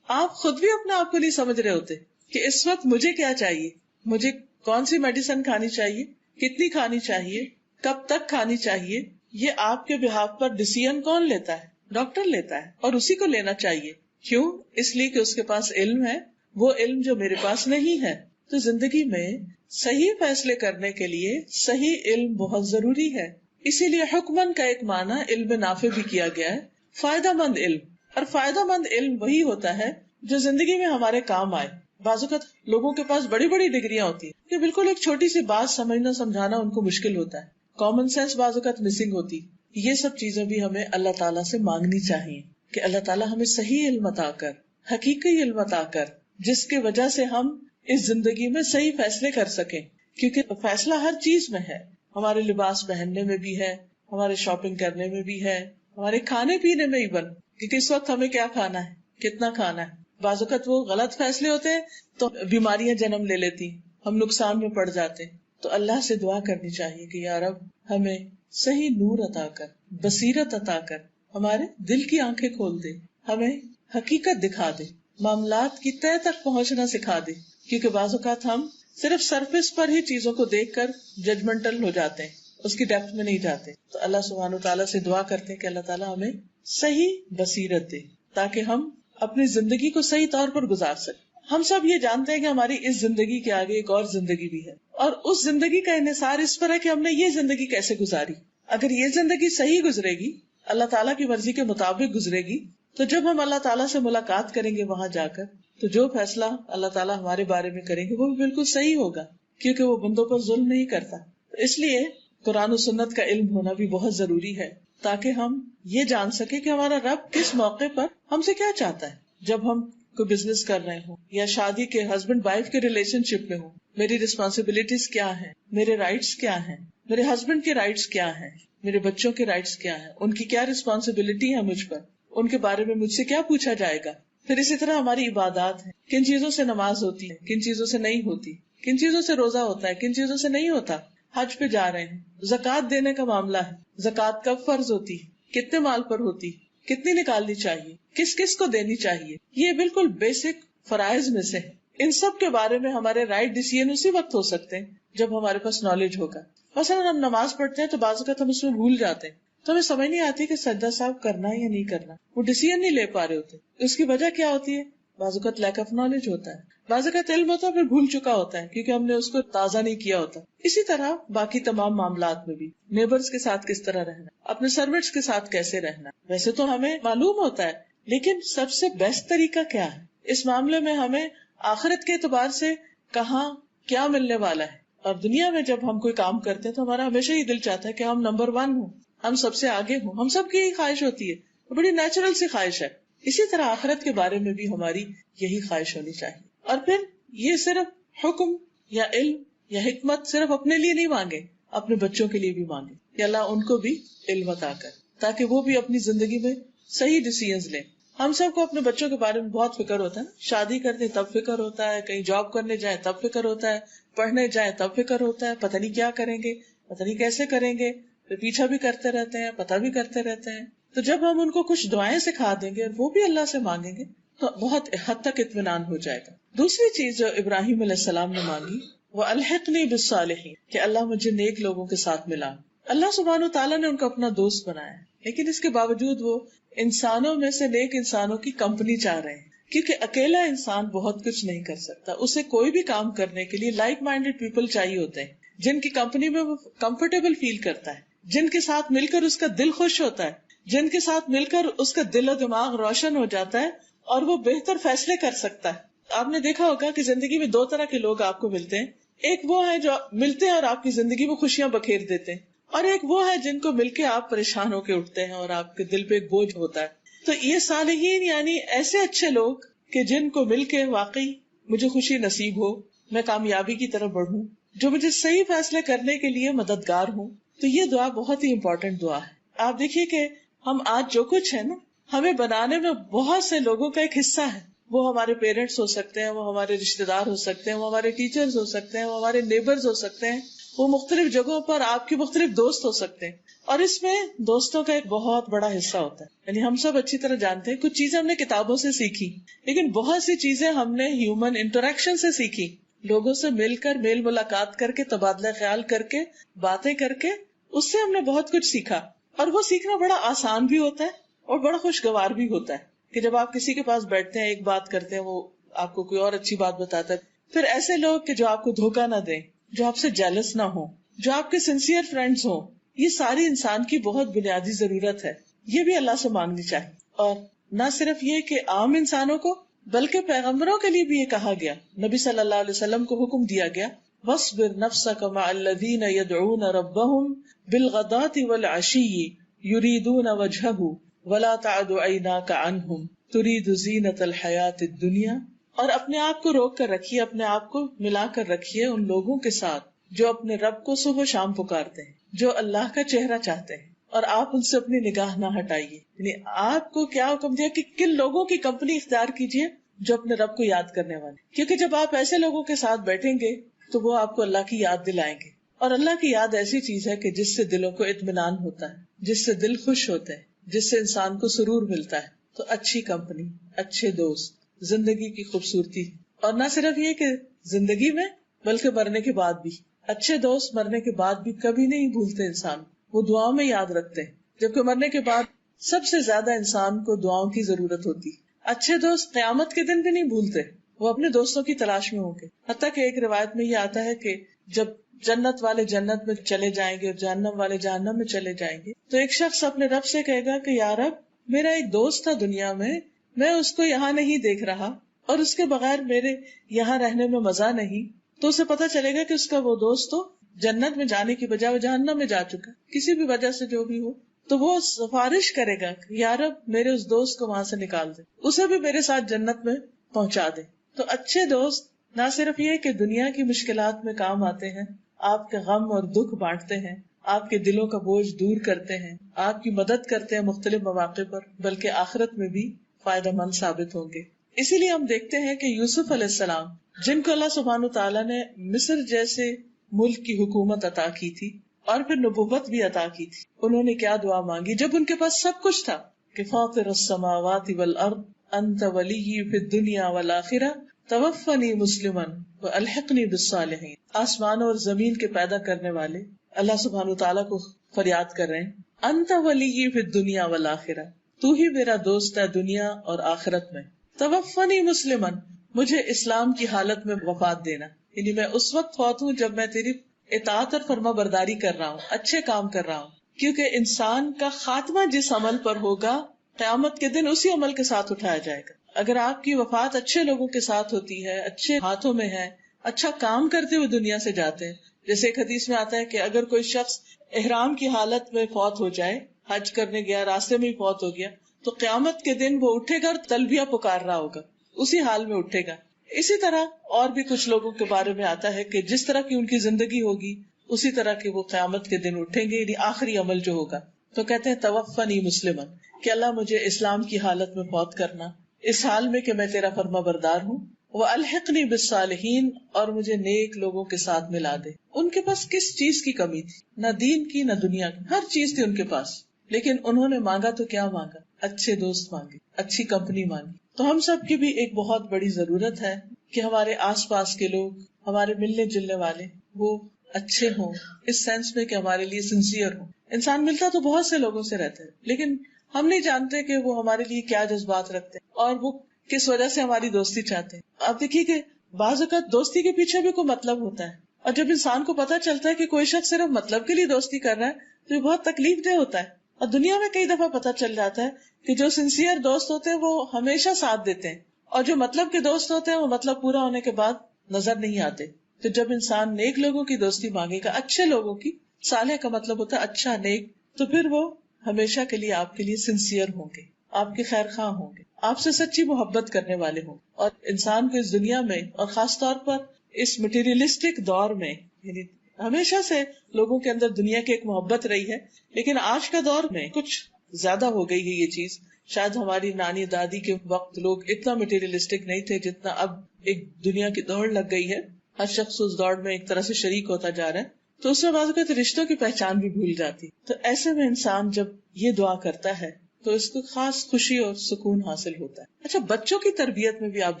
آپ خود بھی اپنے آپ کو نہیں سمجھ رہے ہوتے کہ اس وقت مجھے کیا چاہیے، مجھے کون سی میڈیسن کھانی چاہیے، کتنی کھانی چاہیے، کب تک کھانی چاہیے. یہ آپ کے بہاف پر ڈیسیژن کون لیتا ہے؟ ڈاکٹر لیتا ہے، اور اسی کو لینا چاہیے. کیوں؟ اس لیے کہ اس کے پاس علم ہے، وہ علم جو میرے پاس نہیں ہے. تو زندگی میں صحیح فیصلے کرنے کے لیے صحیح علم بہت ضروری ہے. اسی لیے حکمن کا ایک معنی علم نافع بھی کیا گیا ہے، فائدہ مند علم. اور فائدہ مند علم وہی ہوتا ہے جو زندگی میں ہمارے کام آئے. بعض اوقات لوگوں کے پاس بڑی بڑی ڈگریاں ہوتی ہیں کہ بالکل ایک چھوٹی سی بات سمجھنا سمجھانا ان کو مشکل ہوتا ہے، کامن سینس بعض اوقات مسنگ ہوتی. یہ سب چیزیں بھی ہمیں اللہ تعالیٰ سے مانگنی چاہیے کہ اللہ تعالیٰ ہمیں صحیح علم عطا کر، حقیقی علم عطا کر، جس کی وجہ سے ہم اس زندگی میں صحیح فیصلے کر سکیں. کیونکہ فیصلہ ہر چیز میں ہے، ہمارے لباس پہننے میں بھی ہے، ہمارے شاپنگ کرنے میں بھی ہے، ہمارے کھانے پینے میں ایون کہ کس وقت ہمیں کیا کھانا ہے، کتنا کھانا ہے. بعض اوقات وہ غلط فیصلے ہوتے ہیں تو بیماریاں جنم لے لیتی، ہم نقصان میں پڑ جاتے ہیں. تو اللہ سے دعا کرنی چاہیے کہ یا رب ہمیں صحیح نور عطا کر، بصیرت عطا کر، ہمارے دل کی آنکھیں کھول دے، ہمیں حقیقت دکھا دے، معاملات کی تہہ تک پہنچنا سکھا دے. کیونکہ بعض اوقات ہم صرف سرفیس پر ہی چیزوں کو دیکھ کر ججمنٹل ہو جاتے ہیں، اس کی ڈیپتھ میں نہیں جاتے. تو اللہ سبحانہ وتعالیٰ سے دعا کرتے ہیں کہ اللہ تعالیٰ ہمیں صحیح بصیرت دے تاکہ ہم اپنی زندگی کو صحیح طور پر گزار سکیں. ہم سب یہ جانتے ہیں کہ ہماری اس زندگی کے آگے ایک اور زندگی بھی ہے، اور اس زندگی کا انحصار اس پر ہے کہ ہم نے یہ زندگی کیسے گزاری. اگر یہ زندگی صحیح گزرے گی، اللہ تعالیٰ کی مرضی کے مطابق گزرے گی، تو جب ہم اللہ تعالیٰ سے ملاقات کریں گے وہاں جا کر، تو جو فیصلہ اللہ تعالیٰ ہمارے بارے میں کریں گے وہ بھی بالکل صحیح ہوگا، کیونکہ وہ بندوں پر ظلم نہیں کرتا. اس لیے قرآن و سنت کا علم ہونا بھی بہت ضروری ہے تاکہ ہم یہ جان سکیں کہ ہمارا رب کس موقع پر ہم سے کیا چاہتا ہے. جب ہم کوئی بزنس کر رہے ہوں یا شادی کے ہسبینڈ وائف کے ریلیشن شپ میں ہوں، میری ریسپانسبلٹیز کیا ہیں، میرے رائٹس کیا ہیں، میرے ہسبینڈ کے رائٹس کیا ہیں، میرے بچوں کے رائٹس کیا ہیں، ان کی کیا ریسپانسبلٹی ہے مجھ پر، ان کے بارے میں مجھ سے کیا پوچھا جائے گا. پھر اسی طرح ہماری عبادات ہیں، کن چیزوں سے نماز ہوتی ہے، کن چیزوں سے نہیں ہوتی، کن چیزوں سے روزہ ہوتا ہے، کن چیزوں سے نہیں ہوتا. حج پہ جا رہے ہیں، زکوٰۃ دینے کا معاملہ ہے، زکوٰۃ کب فرض ہوتی ہے، کتنے مال پر ہوتی، کتنی نکالنی چاہیے، کس کس کو دینی چاہیے. یہ بالکل بیسک فرائض میں سے ہے. ان سب کے بارے میں ہمارے رائٹ ڈیسیژن اسی وقت ہو سکتے ہیں جب ہمارے پاس نالج ہوگا. مثلا ہم نماز پڑھتے ہیں تو بعض اوقات ہم اس میں بھول جاتے ہیں، تو ہمیں سمجھ نہیں آتی کہ سجدہ صاحب کرنا ہے یا نہیں کرنا، وہ ڈیسیژن نہیں لے پا رہے ہوتے. اس کی وجہ کیا ہوتی ہے؟ بعض اوقات لیک آف نالج ہوتا ہے، بعض اوقات علم ہوتا ہے پھر بھول چکا ہوتا ہے کیونکہ ہم نے اس کو تازہ نہیں کیا ہوتا. اسی طرح باقی تمام معاملات میں بھی نیبرز کے ساتھ کس طرح رہنا، اپنے سروینٹس کے ساتھ کیسے رہنا، ویسے تو ہمیں معلوم ہوتا ہے، لیکن سب سے بیسٹ طریقہ کیا ہے اس معاملے میں؟ ہمیں آخرت کے اعتبار سے کہاں کیا ملنے والا ہے. اور دنیا میں جب ہم کوئی کام کرتے ہیں تو ہمارا ہمیشہ ہی دل چاہتا ہے کہ ہم نمبر 1 ہوں، ہم سب سے آگے ہوں. ہم سب کی یہی خواہش ہوتی ہے، بڑی نیچرل سی خواہش ہے. اسی طرح آخرت کے بارے میں بھی ہماری یہی خواہش ہونی چاہیے. اور پھر یہ صرف حکم یا علم یا حکمت صرف اپنے لیے نہیں مانگے، اپنے بچوں کے لیے بھی مانگے کہ اللہ ان کو بھی علم عطا کر تاکہ وہ بھی اپنی زندگی میں صحیح ڈیسیژنز لیں. ہم سب کو اپنے بچوں کے بارے میں بہت فکر ہوتا ہے، شادی کرتے تب فکر ہوتا ہے، کہیں جاب کرنے جائیں تب فکر ہوتا ہے، پڑھنے جائیں تب فکر ہوتا ہے، پتہ نہیں کیا کریں گے، پتہ نہیں کیسے کریں گے، پھر پیچھا بھی کرتے رہتے ہیں، پتہ بھی کرتے رہتے ہیں. تو جب ہم ان کو کچھ دعائیں سکھا دیں گے اور وہ بھی اللہ سے مانگیں گے تو بہت حد تک اطمینان ہو جائے گا. دوسری چیز جو ابراہیم علیہ السلام نے مانگی وہ الحقنی بالصالحین، کہ اللہ مجھے نیک لوگوں کے ساتھ ملا. اللہ سبحانہ و تعالیٰ نے ان کو اپنا دوست بنایا، لیکن اس کے باوجود وہ انسانوں میں سے نیک انسانوں کی کمپنی چاہ رہے ہیں، کیونکہ اکیلا انسان بہت کچھ نہیں کر سکتا. اسے کوئی بھی کام کرنے کے لیے لائک مائنڈیڈ پیپل چاہیے ہوتے ہیں، جن کی کمپنی میں وہ کمفرٹیبل فیل کرتا ہے، جن کے ساتھ مل کر اس کا دل خوش ہوتا ہے، جن کے ساتھ مل کر اس کا دل و دماغ روشن ہو جاتا ہے اور وہ بہتر فیصلے کر سکتا ہے. آپ نے دیکھا ہوگا کہ زندگی میں دو طرح کے لوگ آپ کو ملتے ہیں. ایک وہ ہے جو ملتے ہیں اور آپ کی زندگی میں خوشیاں بکھیر دیتے ہیں، اور ایک وہ ہے جن کو مل کے آپ پریشان ہو کے اٹھتے ہیں اور آپ کے دل پہ ایک بوجھ ہوتا ہے. تو یہ صالحین یعنی ایسے اچھے لوگ کہ جن کو مل کے واقعی مجھے خوشی نصیب ہو، میں کامیابی کی طرف بڑھوں، جو مجھے صحیح فیصلے کرنے کے لیے مددگار ہوں. تو یہ دعا بہت ہی امپورٹنٹ دعا ہے. آپ دیکھیے کہ ہم آج جو کچھ ہے نا، ہمیں بنانے میں بہت سے لوگوں کا ایک حصہ ہے. وہ ہمارے پیرنٹس ہو سکتے ہیں، وہ ہمارے رشتے دار ہو سکتے ہیں، وہ ہمارے ٹیچرز ہو سکتے ہیں، وہ ہمارے نیبرز ہو سکتے ہیں، وہ مختلف جگہوں پر آپ کے مختلف دوست ہو سکتے ہیں. اور اس میں دوستوں کا ایک بہت بڑا حصہ ہوتا ہے. یعنی ہم سب اچھی طرح جانتے ہیں کچھ چیزیں ہم نے کتابوں سے سیکھی، لیکن بہت سی چیزیں ہم نے ہیومن انٹریکشن سے سیکھی. لوگوں سے مل کر، میل ملاقات کر کے، تبادلہ خیال کر کے، باتیں کر کے، اس سے ہم نے بہت کچھ سیکھا. اور وہ سیکھنا بڑا آسان بھی ہوتا ہے اور بڑا خوشگوار بھی ہوتا ہے کہ جب آپ کسی کے پاس بیٹھتے ہیں، ایک بات کرتے ہیں، وہ آپ کو کوئی اور اچھی بات بتاتا ہے. پھر ایسے لوگ کہ جو آپ کو دھوکہ نہ دیں، جو آپ سے جیلس نہ ہو، جو آپ کے سنسیئر فرینڈز ہوں، یہ ساری انسان کی بہت بنیادی ضرورت ہے. یہ بھی اللہ سے مانگنی چاہیے. اور نہ صرف یہ کہ عام انسانوں کو، بلکہ پیغمبروں کے لیے بھی یہ کہا گیا. نبی صلی اللہ علیہ وسلم کو حکم دیا گیا وَاصْبِرْ نَفْسَكَ مَعَ الَّذِينَ يَدْعُونَ رَبَّهُمْ بِالْغَدَاةِ وَالْعَشِيِّ يُرِيدُونَ وَجْهَهُ وَلَا تَعْدُ عَيْنَاكَ عَنْهُمْ تُرِيدُ زِينَةَ الْحَيَاةِ الدُّنْيَا. اور اپنے آپ کو روک کر رکھیے، اپنے آپ کو ملا کر رکھیے ان لوگوں کے ساتھ جو اپنے رب کو صبح و شام پکارتے ہیں، جو اللہ کا چہرہ چاہتے ہیں، اور آپ ان سے اپنی نگاہ نہ ہٹائیے. یعنی آپ کو کیا حکم دیا کہ کن لوگوں کی کمپنی اختیار کیجیے؟ جو اپنے رب کو یاد کرنے والے. کیونکہ جب آپ ایسے لوگوں کے ساتھ بیٹھیں گے تو وہ آپ کو اللہ کی یاد دلائیں گے. اور اللہ کی یاد ایسی چیز ہے کہ جس سے دلوں کو اطمینان ہوتا ہے، جس سے دل خوش ہوتے ہیں، جس سے انسان کو سرور ملتا ہے. تو اچھی کمپنی، اچھے دوست زندگی کی خوبصورتی. اور نہ صرف یہ کہ زندگی میں، بلکہ مرنے کے بعد بھی. اچھے دوست مرنے کے بعد بھی کبھی نہیں بھولتے انسان، وہ دعاؤں میں یاد رکھتے ہیں. جبکہ مرنے کے بعد سب سے زیادہ انسان کو دعاؤں کی ضرورت ہوتی. اچھے دوست قیامت کے دن بھی نہیں بھولتے، وہ اپنے دوستوں کی تلاش میں ہوں گے. حتیٰ کہ ایک روایت میں یہ آتا ہے کہ جب جنت والے جنت میں چلے جائیں گے اور جہنم والے جہنم میں چلے جائیں گے تو ایک شخص اپنے رب سے کہے گا کہ یا رب، میرا ایک دوست تھا دنیا میں اس کو یہاں نہیں دیکھ رہا اور اس کے بغیر میرے یہاں رہنے میں مزہ نہیں. تو اسے پتا چلے گا کہ اس کا وہ دوست تو جنت میں جانے کی بجائے وہ جہنم میں جا چکا، کسی بھی وجہ سے جو بھی ہو. تو وہ سفارش کرے گا کہ یا رب، میرے اس دوست کو وہاں سے نکال دے، اسے بھی میرے ساتھ جنت میں پہنچا دے. تو اچھے دوست نہ صرف یہ کہ دنیا کی مشکلات میں کام آتے ہیں، آپ کے غم اور دکھ بانٹتے ہیں، آپ کے دلوں کا بوجھ دور کرتے ہیں، آپ کی مدد کرتے ہیں مختلف مواقع پر، بلکہ آخرت میں بھی فائدہ مند ثابت ہوں گے. اسی لیے ہم دیکھتے ہیں کہ یوسف علیہ السلام، جن کو اللہ سبحانہ تعالیٰ نے مصر جیسے ملک کی حکومت عطا کی تھی اور پھر نبوت بھی عطا کی تھی، انہوں نے کیا دعا مانگی جب ان کے پاس سب کچھ تھا کہ فاطر السماوات والارض انت ولی فی الدنیا والآخرہ توفنی مسلما والحقنی بالصالحین. آسمانوں اور زمین کے پیدا کرنے والے اللہ سبحانہ تعالیٰ کو فریاد کر رہے ہیں، انت ولی فی الدنیا والآخرہ، تو ہی میرا دوست ہے دنیا اور آخرت میں. توفنی مسلما، مجھے اسلام کی حالت میں وفات دینا، یعنی میں اس وقت فوت ہوں جب میں تیری اطاعت اور فرما برداری کر رہا ہوں، اچھے کام کر رہا ہوں. کیونکہ انسان کا خاتمہ جس عمل پر ہوگا قیامت کے دن اسی عمل کے ساتھ اٹھایا جائے گا. اگر آپ کی وفات اچھے لوگوں کے ساتھ ہوتی ہے، اچھے ہاتھوں میں ہے، اچھا کام کرتے ہوئے دنیا سے جاتے ہیں. جیسے ایک حدیث میں آتا ہے کہ اگر کوئی شخص احرام کی حالت میں فوت ہو جائے، حج کرنے گیا راستے میں ہی فوت ہو گیا، تو قیامت کے دن وہ اٹھے گا اور تلبیہ پکار رہا ہوگا، اسی حال میں اٹھے گا. اسی طرح اور بھی کچھ لوگوں کے بارے میں آتا ہے کہ جس طرح کی ان کی زندگی ہوگی اسی طرح کے وہ قیامت کے دن اٹھیں گے، یعنی آخری عمل جو ہوگا. تو کہتے ہیں توفنی مسلمن، کہ اللہ مجھے اسلام کی حالت میں فوت کرنا، اس حال میں کہ میں تیرا فرما بردار ہوں. والحقنی بالصالحین، اور مجھے نیک لوگوں کے ساتھ ملا دے. ان کے پاس کس چیز کی کمی تھی؟ نہ دین کی نہ دنیا کی، ہر چیز تھی ان کے پاس، لیکن انہوں نے مانگا تو کیا مانگا؟ اچھے دوست مانگے، اچھی کمپنی مانگی. تو ہم سب کی بھی ایک بہت بڑی ضرورت ہے کہ ہمارے آس پاس کے لوگ، ہمارے ملنے جلنے والے، وہ اچھے ہوں، اس سینس میں کہ ہمارے لیے سنسیئر ہوں. انسان ملتا تو بہت سے لوگوں سے رہتا ہے، لیکن ہم نہیں جانتے کہ وہ ہمارے لیے کیا جذبات رکھتے ہیں اور وہ کس وجہ سے ہماری دوستی چاہتے ہیں. آپ دیکھیے کہ بعض اوقات دوستی کے پیچھے بھی کوئی مطلب ہوتا ہے، اور جب انسان کو پتا چلتا ہے کہ کوئی شخص صرف مطلب کے لیے دوستی کر رہا ہے تو یہ بہت تکلیف دہ ہوتا ہے. اور دنیا میں کئی دفعہ پتا چل جاتا ہے کہ جو سنسیئر دوست ہوتے ہیں وہ ہمیشہ ساتھ دیتے ہیں، اور جو مطلب کے دوست ہوتے ہیں وہ مطلب پورا ہونے کے بعد نظر نہیں آتے. تو جب انسان نیک لوگوں کی دوستی مانگے گا، اچھے لوگوں کی، صالح کا مطلب ہوتا ہے اچھا، نیک، تو پھر وہ ہمیشہ کے لیے آپ کے لیے سنسیئر ہوں گے، آپ کے خیر خواہ ہوں گے، آپ سے سچی محبت کرنے والے ہوں. اور انسان کو اس دنیا میں اور خاص طور پر اس مٹیریلسٹک دور میں، یعنی ہمیشہ سے لوگوں کے اندر دنیا کی ایک محبت رہی ہے، لیکن آج کا دور میں کچھ زیادہ ہو گئی ہے یہ چیز. شاید ہماری نانی دادی کے وقت لوگ اتنا مٹیریلسٹک نہیں تھے جتنا اب ایک دنیا کی دوڑ لگ گئی ہے. ہر شخص اس دوڑ میں ایک طرح سے شریک ہوتا جا رہا ہے، تو اس میں بعض اوقات رشتوں کی پہچان بھی بھول جاتی. تو ایسے میں انسان جب یہ دعا کرتا ہے تو اس کو خاص خوشی اور سکون حاصل ہوتا ہے. اچھا، بچوں کی تربیت میں بھی آپ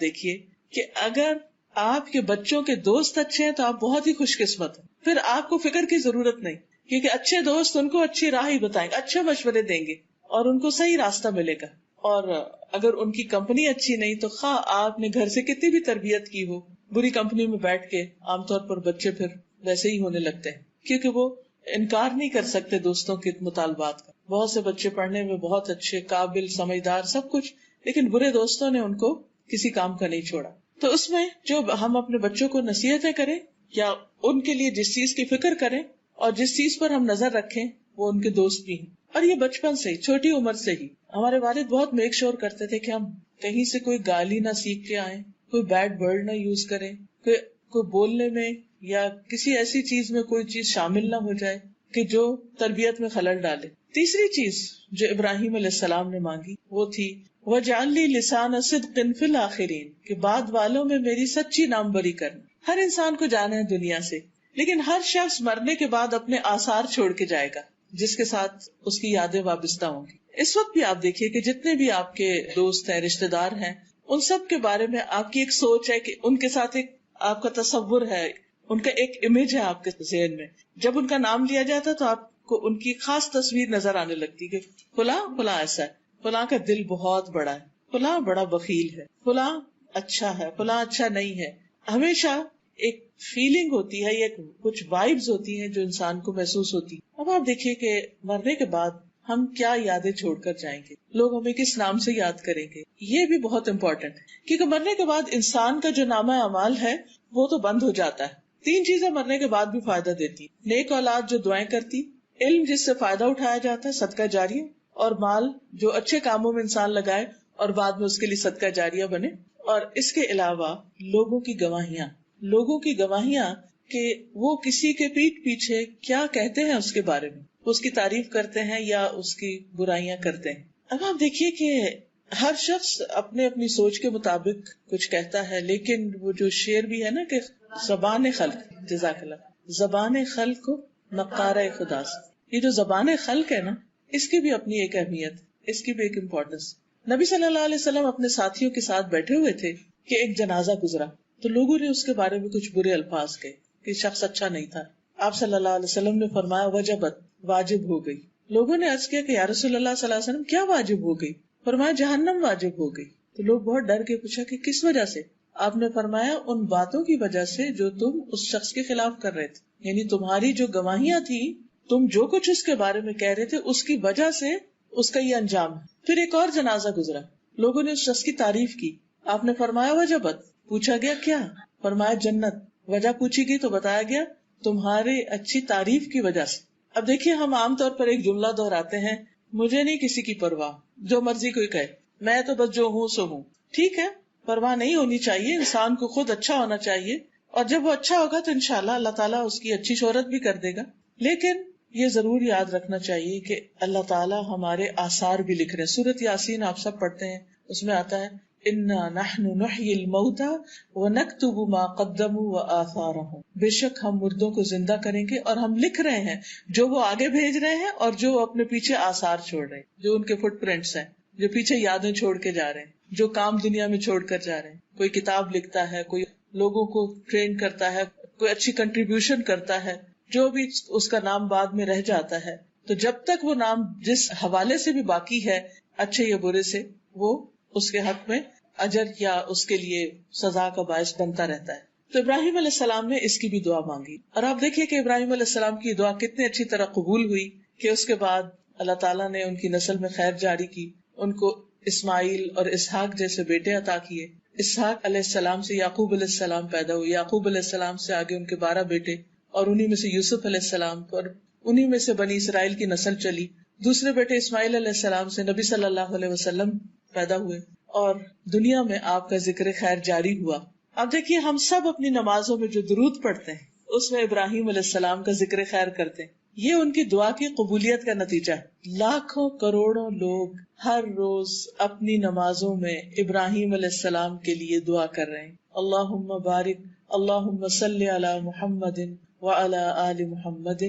دیکھیے کہ اگر آپ کے بچوں کے دوست اچھے ہیں تو آپ بہت ہی خوش قسمت ہیں. پھر آپ کو فکر کی ضرورت نہیں، کیونکہ اچھے دوست ان کو اچھی راہ ہی بتائیں گے، اچھے مشورے دیں گے اور ان کو صحیح راستہ ملے گا. اور اگر ان کی کمپنی اچھی نہیں تو خواہ آپ نے گھر سے کتنی بھی تربیت کی ہو، بری کمپنی میں بیٹھ کے عام طور پر بچے پھر ویسے ہی ہونے لگتے ہیں، کیونکہ وہ انکار نہیں کر سکتے دوستوں کے مطالبات کا. بہت سے بچے پڑھنے میں بہت اچھے، قابل، سمجھدار، سب کچھ، لیکن برے دوستوں نے ان کو کسی کام کا نہیں چھوڑا. تو اس میں جو ہم اپنے بچوں کو نصیحتیں کریں یا ان کے لیے جس چیز کی فکر کریں اور جس چیز پر ہم نظر رکھیں وہ ان کے دوست بھی ہیں. اور یہ بچپن سے ہی، چھوٹی عمر سے ہی ہمارے والد بہت میک شور کرتے تھے کہ ہم کہیں سے کوئی گالی نہ سیکھ کے آئیں، کوئی بیڈ ورڈ نہ یوز کریں، کوئی بولنے میں یا کسی ایسی چیز میں کوئی چیز شامل نہ ہو جائے کہ جو تربیت میں خلل ڈالے. تیسری چیز جو ابراہیم علیہ السلام نے مانگی وہ تھی وَاجْعَلْ لِي لِسَانَ صِدْقٍ فِي الْآخِرِينَ، کہ بعد والوں میں میری سچی نام بری کرنا. ہر انسان کو جانا ہے دنیا سے، لیکن ہر شخص مرنے کے بعد اپنے آثار چھوڑ کے جائے گا جس کے ساتھ اس کی یادیں وابستہ ہوں گی. اس وقت بھی آپ دیکھیے کہ جتنے بھی آپ کے دوست ہیں، رشتے دار ہیں، ان سب کے بارے میں آپ کی ایک سوچ ہے کہ ان کے ساتھ ایک آپ کا تصور ہے، ان کا ایک امیج ہے آپ کے ذہن میں. جب ان کا نام لیا جاتا تو آپ کو ان کی خاص تصویر نظر آنے لگتی کہ فلاں فلاں ایسا ہے، فلاں کا دل بہت بڑا ہے، فلاں بڑا بخیل ہے، فلاں اچھا ہے، فلاں اچھا نہیں ہے. ہمیشہ ایک فیلنگ ہوتی ہے یا کچھ وائبز ہوتی ہیں جو انسان کو محسوس ہوتی. اب آپ دیکھیے کہ مرنے کے بعد ہم کیا یادیں چھوڑ کر جائیں گے، لوگ ہمیں کس نام سے یاد کریں گے، یہ بھی بہت امپورٹنٹ ہے. کیونکہ مرنے کے بعد انسان کا جو نامہ اعمال ہے وہ تو بند ہو جاتا ہے. 3 چیزیں مرنے کے بعد بھی فائدہ دیتی: نیک اولاد جو دعائیں کرتی، علم جس سے فائدہ اٹھایا جاتا ہے، صدقہ جاریہ، اور مال جو اچھے کاموں میں انسان لگائے اور بعد میں اس کے لیے صدقہ جاریہ بنے. اور اس کے علاوہ لوگوں کی گواہیاں کہ وہ کسی کے پیٹھ پیچھے کیا کہتے ہیں اس کے بارے میں، اس کی تعریف کرتے ہیں یا اس کی برائیاں کرتے ہیں. اب آپ دیکھیے کہ ہر شخص اپنے اپنی سوچ کے مطابق کچھ کہتا ہے، لیکن وہ جو شعر بھی ہے نا کہ زبان خلق، جزاک اللہ، زبان خلق کو نقارہ خدا سے. یہ جو زبان خلق ہے نا، اس کی بھی اپنی ایک اہمیت، اس کی بھی ایک امپورٹنس. نبی صلی اللہ علیہ وسلم اپنے ساتھیوں کے ساتھ بیٹھے ہوئے تھے کہ ایک جنازہ گزرا تو لوگوں نے اس کے بارے میں کچھ برے الفاظ کہے کہ شخص اچھا نہیں تھا. آپ صلی اللہ علیہ وسلم نے فرمایا وجبت، واجب ہو گئی. لوگوں نے عرض کیا کہ یا رسول اللہ صلی اللہ علیہ وسلم کیا واجب ہو گئی؟ فرمایا جہنم واجب ہو گئی. تو لوگ بہت ڈر کے پوچھا کہ کس وجہ سے؟ آپ نے فرمایا ان باتوں کی وجہ سے جو تم اس شخص کے خلاف کر رہے تھے، یعنی تمہاری جو گواہیاں تھی، تم جو کچھ اس کے بارے میں کہہ رہے تھے، اس کی وجہ سے اس کا یہ انجام ہے. پھر ایک اور جنازہ گزرا، لوگوں نے اس شخص کی تعریف کی. آپ نے فرمایا وجبت. پوچھا گیا کیا؟ فرمایا جنت. وجہ پوچھی گئی تو بتایا گیا تمہاری اچھی تعریف کی وجہ سے. اب دیکھیے ہم عام طور پر ایک جملہ دہراتے ہیں، مجھے نہیں کسی کی پرواہ، جو مرضی کوئی کہے، میں تو بس جو ہوں سو ہوں. ٹھیک ہے، پرواہ نہیں ہونی چاہیے، انسان کو خود اچھا ہونا چاہیے، اور جب وہ اچھا ہوگا تو انشاءاللہ اللہ تعالیٰ اس کی اچھی شہرت بھی کر دے گا. لیکن یہ ضرور یاد رکھنا چاہیے کہ اللہ تعالیٰ ہمارے آثار بھی لکھ رہے ہیں. سورۃ یاسین آپ سب پڑھتے ہیں، اس میں آتا ہے اِنَّا نَحْنُ نُحْيِي الْمَوْتَى وَنَكْتُبُ مَا قَدَّمُوا وَآثَارَهُمْ. بے شک ہم مردوں کو زندہ کریں گے اور ہم لکھ رہے ہیں جو وہ آگے بھیج رہے ہیں اور جو اپنے پیچھے آثار چھوڑ رہے ہیں، جو ان کے فٹ پرنٹس ہیں، جو پیچھے یادیں چھوڑ کے جا رہے ہیں، جو کام دنیا میں چھوڑ کر جا رہے ہیں. کوئی کتاب لکھتا ہے، کوئی لوگوں کو ٹرین کرتا ہے، کوئی اچھی کنٹریبیوشن کرتا ہے، جو بھی اس کا نام بعد میں رہ جاتا ہے. تو جب تک وہ نام جس حوالے سے بھی باقی ہے، اچھے یا برے سے، وہ اس کے حق میں اجر یا اس کے لیے سزا کا باعث بنتا رہتا ہے. تو ابراہیم علیہ السلام نے اس کی بھی دعا مانگی، اور آپ دیکھیے کہ ابراہیم علیہ السلام کی دعا کتنی اچھی طرح قبول ہوئی کہ اس کے بعد اللہ تعالیٰ نے ان کی نسل میں خیر جاری کی، ان کو اسماعیل اور اسحاق جیسے بیٹے عطا کیے. اسحاق علیہ السلام سے یعقوب علیہ السلام پیدا ہوئے، یعقوب علیہ السلام سے آگے ان کے 12 بیٹے، اور انہی میں سے یوسف علیہ السلام، اور انہی میں سے بنی اسرائیل کی نسل چلی. دوسرے بیٹے اسماعیل علیہ السلام سے نبی صلی اللہ علیہ وسلم پیدا ہوئے، اور دنیا میں آپ کا ذکر خیر جاری ہوا. اب دیکھیے ہم سب اپنی نمازوں میں جو درود پڑھتے ہیں اس میں ابراہیم علیہ السلام کا ذکر خیر کرتے ہیں. یہ ان کی دعا کی قبولیت کا نتیجہ ہے. لاکھوں کروڑوں لوگ ہر روز اپنی نمازوں میں ابراہیم علیہ السلام کے لیے دعا کر رہے ہیں. اللہم بارک، اللہم صلی علی محمد وعلی آل محمد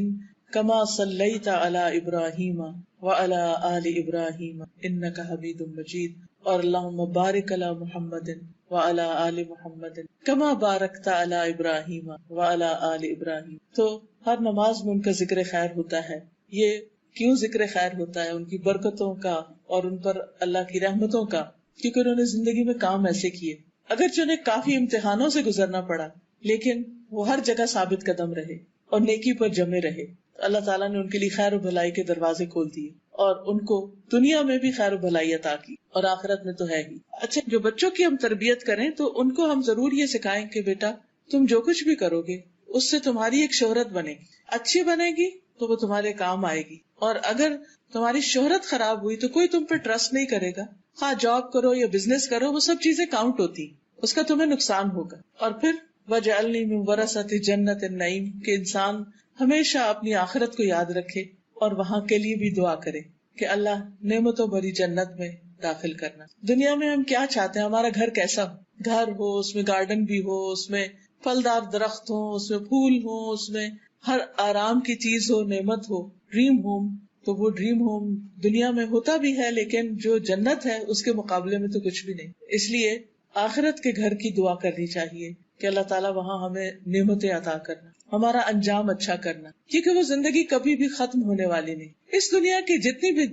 کما صلیت علی ابراہیم وعلی آل ابراہیم انک حمید مجید، اور اللہم بارک علی محمد وعلی آل محمد کما بارکت علی ابراہیم وعلی آل ابراہیم. تو ہر نماز میں ان کا ذکر خیر ہوتا ہے. یہ کیوں ذکر خیر ہوتا ہے؟ ان کی برکتوں کا اور ان پر اللہ کی رحمتوں کا، کیونکہ انہوں نے زندگی میں کام ایسے کیے. اگرچہ انہیں کافی امتحانوں سے گزرنا پڑا، لیکن وہ ہر جگہ ثابت قدم رہے اور نیکی پر جمے رہے. اللہ تعالیٰ نے ان کے لیے خیر و بھلائی کے دروازے کھول دیے، اور ان کو دنیا میں بھی خیر و بھلائی عطا کی، اور آخرت میں تو ہے ہی. اچھا، جو بچوں کی ہم تربیت کریں تو ان کو ہم ضرور یہ سکھائیں کہ بیٹا تم جو کچھ بھی کرو گے اس سے تمہاری ایک شہرت بنے گی، اچھی بنے گی تو وہ تمہارے کام آئے گی. اور اگر تمہاری شہرت خراب ہوئی تو کوئی تم پہ ٹرسٹ نہیں کرے گا. خواہ جاب کرو یا بزنس کرو، وہ سب چیزیں کاؤنٹ ہوتی، اس کا تمہیں نقصان ہوگا. اور پھر وَجَعَلْنِي مِن وَرَثَةِ جَنَّةِ النَّعِيمِ کہ انسان ہمیشہ اپنی آخرت کو یاد رکھے اور وہاں کے لیے بھی دعا کرے کہ اللہ نعمتوں بھری جنت میں داخل کرنا. دنیا میں ہم کیا چاہتے ہیں؟ ہمارا گھر کیسا ہو؟ گھر ہو، اس میں گارڈن بھی ہو، اس میں پھلدار درخت ہو، اس میں پھول ہو، اس میں ہر آرام کی چیز ہو، نعمت ہو، ڈریم ہوم. تو وہ ڈریم ہوم دنیا میں ہوتا بھی ہے، لیکن جو جنت ہے اس کے مقابلے میں تو کچھ بھی نہیں. اس لیے آخرت کے گھر کی دعا کرنی چاہیے کہ اللہ تعالیٰ وہاں ہمیں نعمتیں عطا کرنا، ہمارا انجام اچھا کرنا، کیونکہ وہ زندگی کبھی بھی ختم ہونے والی نہیں. اس دنیا کی جتنی بھی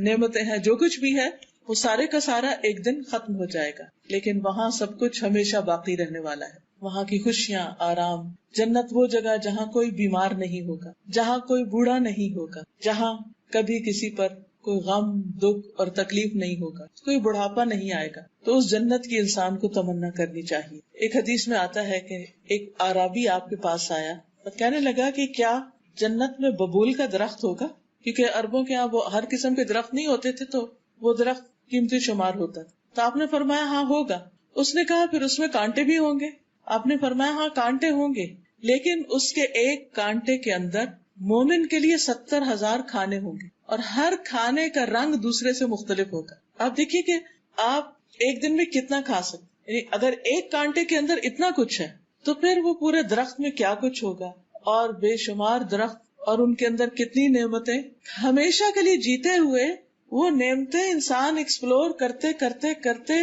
نعمتیں ہیں، جو کچھ بھی ہے، وہ سارے کا سارا ایک دن ختم ہو جائے گا، لیکن وہاں سب کچھ ہمیشہ باقی رہنے والا ہے. وہاں کی خوشیاں، آرام. جنت وہ جگہ جہاں کوئی بیمار نہیں ہوگا، جہاں کوئی بوڑھا نہیں ہوگا، جہاں کبھی کسی پر کوئی غم، دکھ اور تکلیف نہیں ہوگا، کوئی بڑھاپا نہیں آئے گا. تو اس جنت کی انسان کو تمنا کرنی چاہیے. ایک حدیث میں آتا ہے کہ ایک اعرابی آپ کے پاس آیا اور کہنے لگا کہ کیا جنت میں ببول کا درخت ہوگا؟ کیونکہ عربوں کے یہاں وہ ہر قسم کے درخت نہیں ہوتے تھے، تو وہ درخت قیمتی شمار ہوتا تھا. تو آپ نے فرمایا ہاں ہوگا. اس نے کہا پھر اس میں کانٹے بھی ہوں گے؟ آپ نے فرمایا ہاں کانٹے ہوں گے، لیکن اس کے ایک کانٹے کے اندر مومن کے لیے 70,000 کھانے ہوں گے، اور ہر کھانے کا رنگ دوسرے سے مختلف ہوگا. آپ دیکھیے کہ آپ ایک دن میں کتنا کھا سکتے، یعنی اگر ایک کانٹے کے اندر اتنا کچھ ہے تو پھر وہ پورے درخت میں کیا کچھ ہوگا، اور بے شمار درخت اور ان کے اندر کتنی نعمتیں. ہمیشہ کے لیے جیتے ہوئے وہ نعمتیں انسان ایکسپلور کرتے کرتے کرتے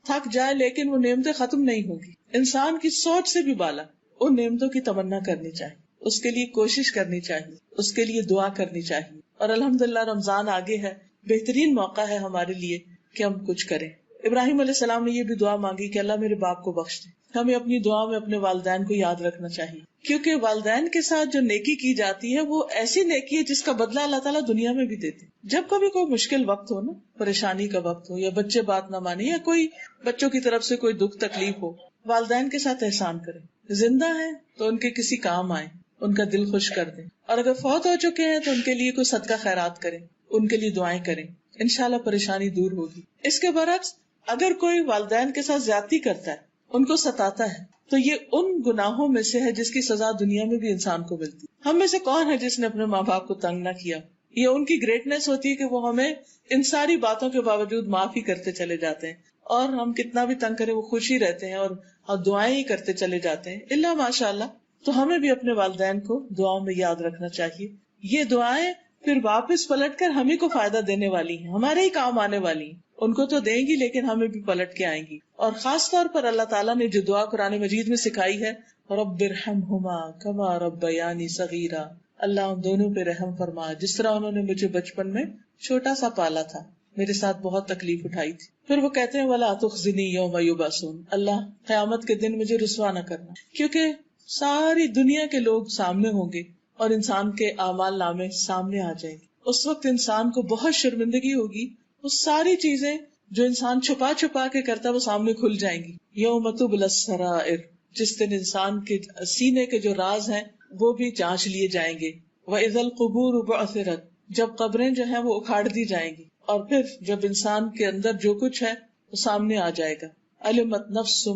تھک جائے، لیکن وہ نعمتیں ختم نہیں ہوگی. انسان کی سوچ سے بھی بالا ان نعمتوں کی تمنا کرنی چاہیے، اس کے لیے کوشش کرنی چاہیے، اس کے لیے دعا کرنی چاہیے. اور الحمدللہ رمضان آگے ہے، بہترین موقع ہے ہمارے لیے کہ ہم کچھ کریں. ابراہیم علیہ السلام نے یہ بھی دعا مانگی کہ اللہ میرے باپ کو بخش دے. ہمیں اپنی دعا میں اپنے والدین کو یاد رکھنا چاہیے، کیونکہ والدین کے ساتھ جو نیکی کی جاتی ہے وہ ایسی نیکی ہے جس کا بدلہ اللہ تعالیٰ دنیا میں بھی دیتے. جب کبھی کوئی مشکل وقت ہو نا، پریشانی کا وقت ہو، یا بچے بات نہ مانے، یا کوئی بچوں کی طرف سے کوئی دکھ تکلیف ہو، والدین کے ساتھ احسان کریں. زندہ ہیں تو ان کے کسی کام آئیں، ان کا دل خوش کر دیں، اور اگر فوت ہو چکے ہیں تو ان کے لیے کوئی صدقہ خیرات کریں، ان کے لیے دعائیں کریں، انشاءاللہ پریشانی دور ہوگی. اس کے برعکس اگر کوئی والدین کے ساتھ زیادتی کرتا ہے، ان کو ستاتا ہے، تو یہ ان گناہوں میں سے ہے جس کی سزا دنیا میں بھی انسان کو ملتی. ہم میں سے کون ہے جس نے اپنے ماں باپ کو تنگ نہ کیا؟ یہ ان کی گریٹنس ہوتی ہے کہ وہ ہمیں ان ساری باتوں کے باوجود معاف ہی کرتے چلے جاتے ہیں، اور ہم کتنا بھی تنگ کریں وہ خوش ہی رہتے ہیں اور دعائیں ہی کرتے چلے جاتے ہیں الا ماشاء اللہ. تو ہمیں بھی اپنے والدین کو دعاؤں میں یاد رکھنا چاہیے. یہ دعائیں پھر واپس پلٹ کر ہمیں کو فائدہ دینے والی ہیں، ہمارے ہی کام آنے والی ہیں. ان کو تو دیں گی لیکن ہمیں بھی پلٹ کے آئیں گی. اور خاص طور پر اللہ تعالیٰ نے جو دعا قرآن مجید میں سکھائی ہے، رب ارحمہما کما ربیانی صغیرا، اللہ ان دونوں پہ رحم فرما جس طرح انہوں نے مجھے بچپن میں چھوٹا سا پالا تھا، میرے ساتھ بہت تکلیف اٹھائی تھی. پھر وہ کہتے ہیں ولا تخزنی یوم یبعثون، اللہ قیامت کے دن مجھے رسوا نہ کرنا، کیونکہ ساری دنیا کے لوگ سامنے ہوں گے اور انسان کے اعمال نامے سامنے آ جائیں گے. اس وقت انسان کو بہت شرمندگی ہوگی، وہ ساری چیزیں جو انسان چھپا چھپا کے کرتا وہ سامنے کھل جائیں گی. یوم تبلی السرائر، جس دن انسان کے سینے کے جو راز ہیں وہ بھی جانچ لیے جائیں گے. وَإِذَا الْقُبُورُ بُعْثِرَتْ، جب قبریں جو ہیں وہ اکھاڑ دی جائیں گی، اور پھر جب انسان کے اندر جو کچھ ہے وہ سامنے آ جائے گا. علمت نفس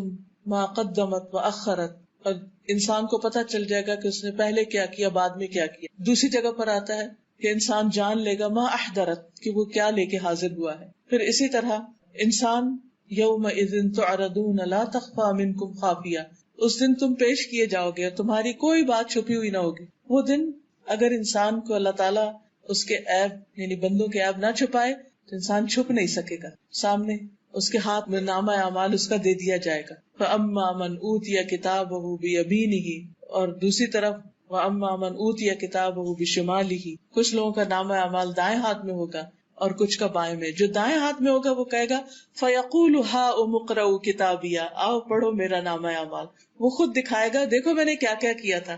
ما قدمت وأخرت، اور انسان کو پتہ چل جائے گا کہ اس نے پہلے کیا کیا بعد میں کیا کیا. دوسری جگہ پر آتا ہے کہ انسان جان لے گا ما احضرت، کہ وہ کیا لے کے حاضر ہوا ہے. پھر اسی طرح انسان یومئذ تعرضون لا تخفی منکم خافیہ، اس دن تم پیش کیے جاؤ گے اور تمہاری کوئی بات چھپی ہوئی نہ ہوگی. وہ دن اگر انسان کو اللہ تعالیٰ اس کے عیب یعنی بندوں کے عیب نہ چھپائے تو انسان چھپ نہیں سکے گا. سامنے اس کے ہاتھ میں نامہ اعمال اس کا دے دیا جائے گا. فَأَمَّا مَنْ أُوتِيَ كِتَابَهُ بِيَمِينِهِ، اور دوسری طرف وَأَمَّا مَنْ أُوتِيَ كِتَابَهُ بِشِمَالِهِ، کچھ لوگوں کا نامہ اعمال دائیں ہاتھ میں ہوگا اور کچھ کا بائیں میں. جو دائیں ہاتھ میں ہوگا وہ کہے گا فَيَقُولُ هَاؤُمُ اقْرَءُوا كِتَابِيَهْ، آؤ پڑھو میرا نامہ اعمال. وہ خود دکھائے گا دیکھو میں نے کیا کیا کیا تھا.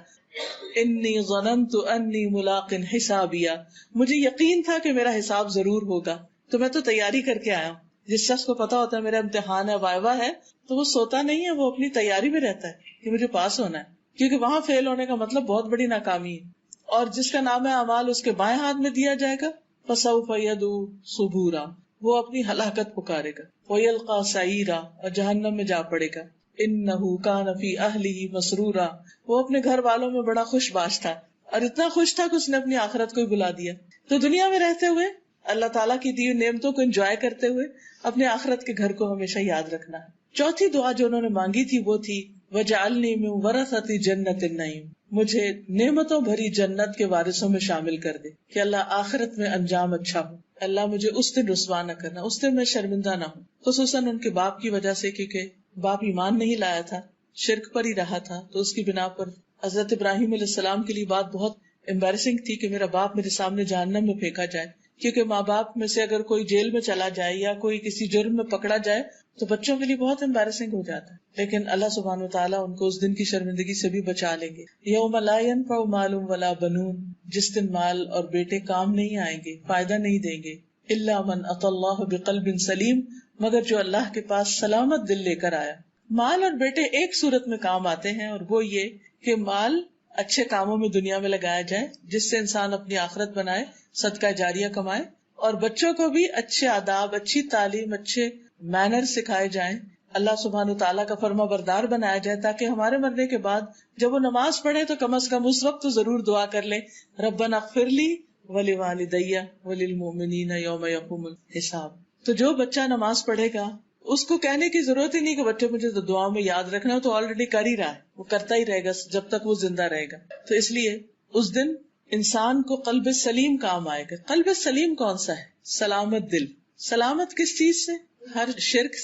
انی ظننت انی ملاق حسابیہ، مجھے یقین تھا کہ میرا حساب ضرور ہوگا تو میں تو تیاری کر کے آیا ہوں. جس شخص کو پتا ہوتا ہے میرا امتحان ہے وائوا ہے تو وہ سوتا نہیں ہے، وہ اپنی تیاری میں رہتا ہے کہ مجھے پاس ہونا ہے، کیونکہ وہاں فیل ہونے کا مطلب بہت بڑی ناکامی ہے. اور جس کا نام اعمال اس کے بائیں ہاتھ میں دیا جائے گا فسوف يدعو ثبورا، وہ اپنی ہلاکت پکارے گا. ويلقى سعيرا، اور جہنم میں جا پڑے گا. انه كان في اهله مسرورا، وہ اپنے گھر والوں میں بڑا خوش باش تھا اور اتنا خوش تھا کہ اس نے اپنی آخرت کو ہی بلا دیا. تو دنیا میں رہتے ہوئے اللہ تعالیٰ کی دی نعمتوں کو انجوائے کرتے ہوئے اپنے آخرت کے گھر کو ہمیشہ یاد رکھنا ہے. چوتھی دعا جو انہوں نے مانگی تھی وہ تھی وَجَعَلْنِي مِن وَرَثَةِ جَنَّةِ النَّعِيمِ، مجھے نعمتوں بھری جنت کے وارثوں میں شامل کر دے کہ اللہ آخرت میں انجام اچھا ہو. اللہ مجھے اس دن رسوا نہ کرنا، اس دن میں شرمندہ نہ ہوں. خصوصاً ان کے باپ کی وجہ سے، کیونکہ باپ ایمان نہیں لایا تھا، شرک پر ہی رہا تھا، تو اس کی بنا پر حضرت ابراہیم علیہ السلام کے لیے بات بہت امبیرسنگ تھی کہ میرا باپ میرے سامنے جہنم میں پھینکا جائے. کیونکہ ماں باپ میں سے اگر کوئی جیل میں چلا جائے یا کوئی کسی جرم میں پکڑا جائے تو بچوں کے لیے بہت امبیرسنگ ہو جاتا ہے. لیکن اللہ سبحانہ وتعالیٰ ان کو اس دن کی شرمندگی سے بھی بچا لیں گے. یوم لا ينفع مال ولا بنون، جس دن مال اور بیٹے کام نہیں آئیں گے، فائدہ نہیں دیں گے. الا من اتى اللہ بقلب سلیم، مگر جو اللہ کے پاس سلامت دل لے کر آیا. مال اور بیٹے ایک صورت میں کام آتے ہیں، اور وہ یہ کہ مال اچھے کاموں میں دنیا میں لگایا جائے جس سے انسان اپنی آخرت بنائے، صدقہ جاریہ کمائے، اور بچوں کو بھی اچھے آداب، اچھی تعلیم، اچھے مینر سکھائے جائیں، اللہ سبحانہ تعالیٰ کا فرما بردار بنایا جائے، تاکہ ہمارے مرنے کے بعد جب وہ نماز پڑھے تو کم از کم اس وقت تو ضرور دعا کر لیں ربنا اغفر لی ولوالدی وللمؤمنین یوم یقوم الحساب. تو جو بچہ نماز پڑھے گا اس کو کہنے کی ضرورت ہی نہیں کہ بچے مجھے تو دعا میں یاد رکھنا ہے، تو آلریڈی کر ہی رہا ہے، وہ کرتا ہی رہے گا جب تک وہ زندہ رہے گا. تو اس لیے اس دن انسان کو قلب سلیم کام آئے گا. قلب سلیم کون سا ہے؟ سلامت دل. سلامت کس چیز سے؟ ہر شرک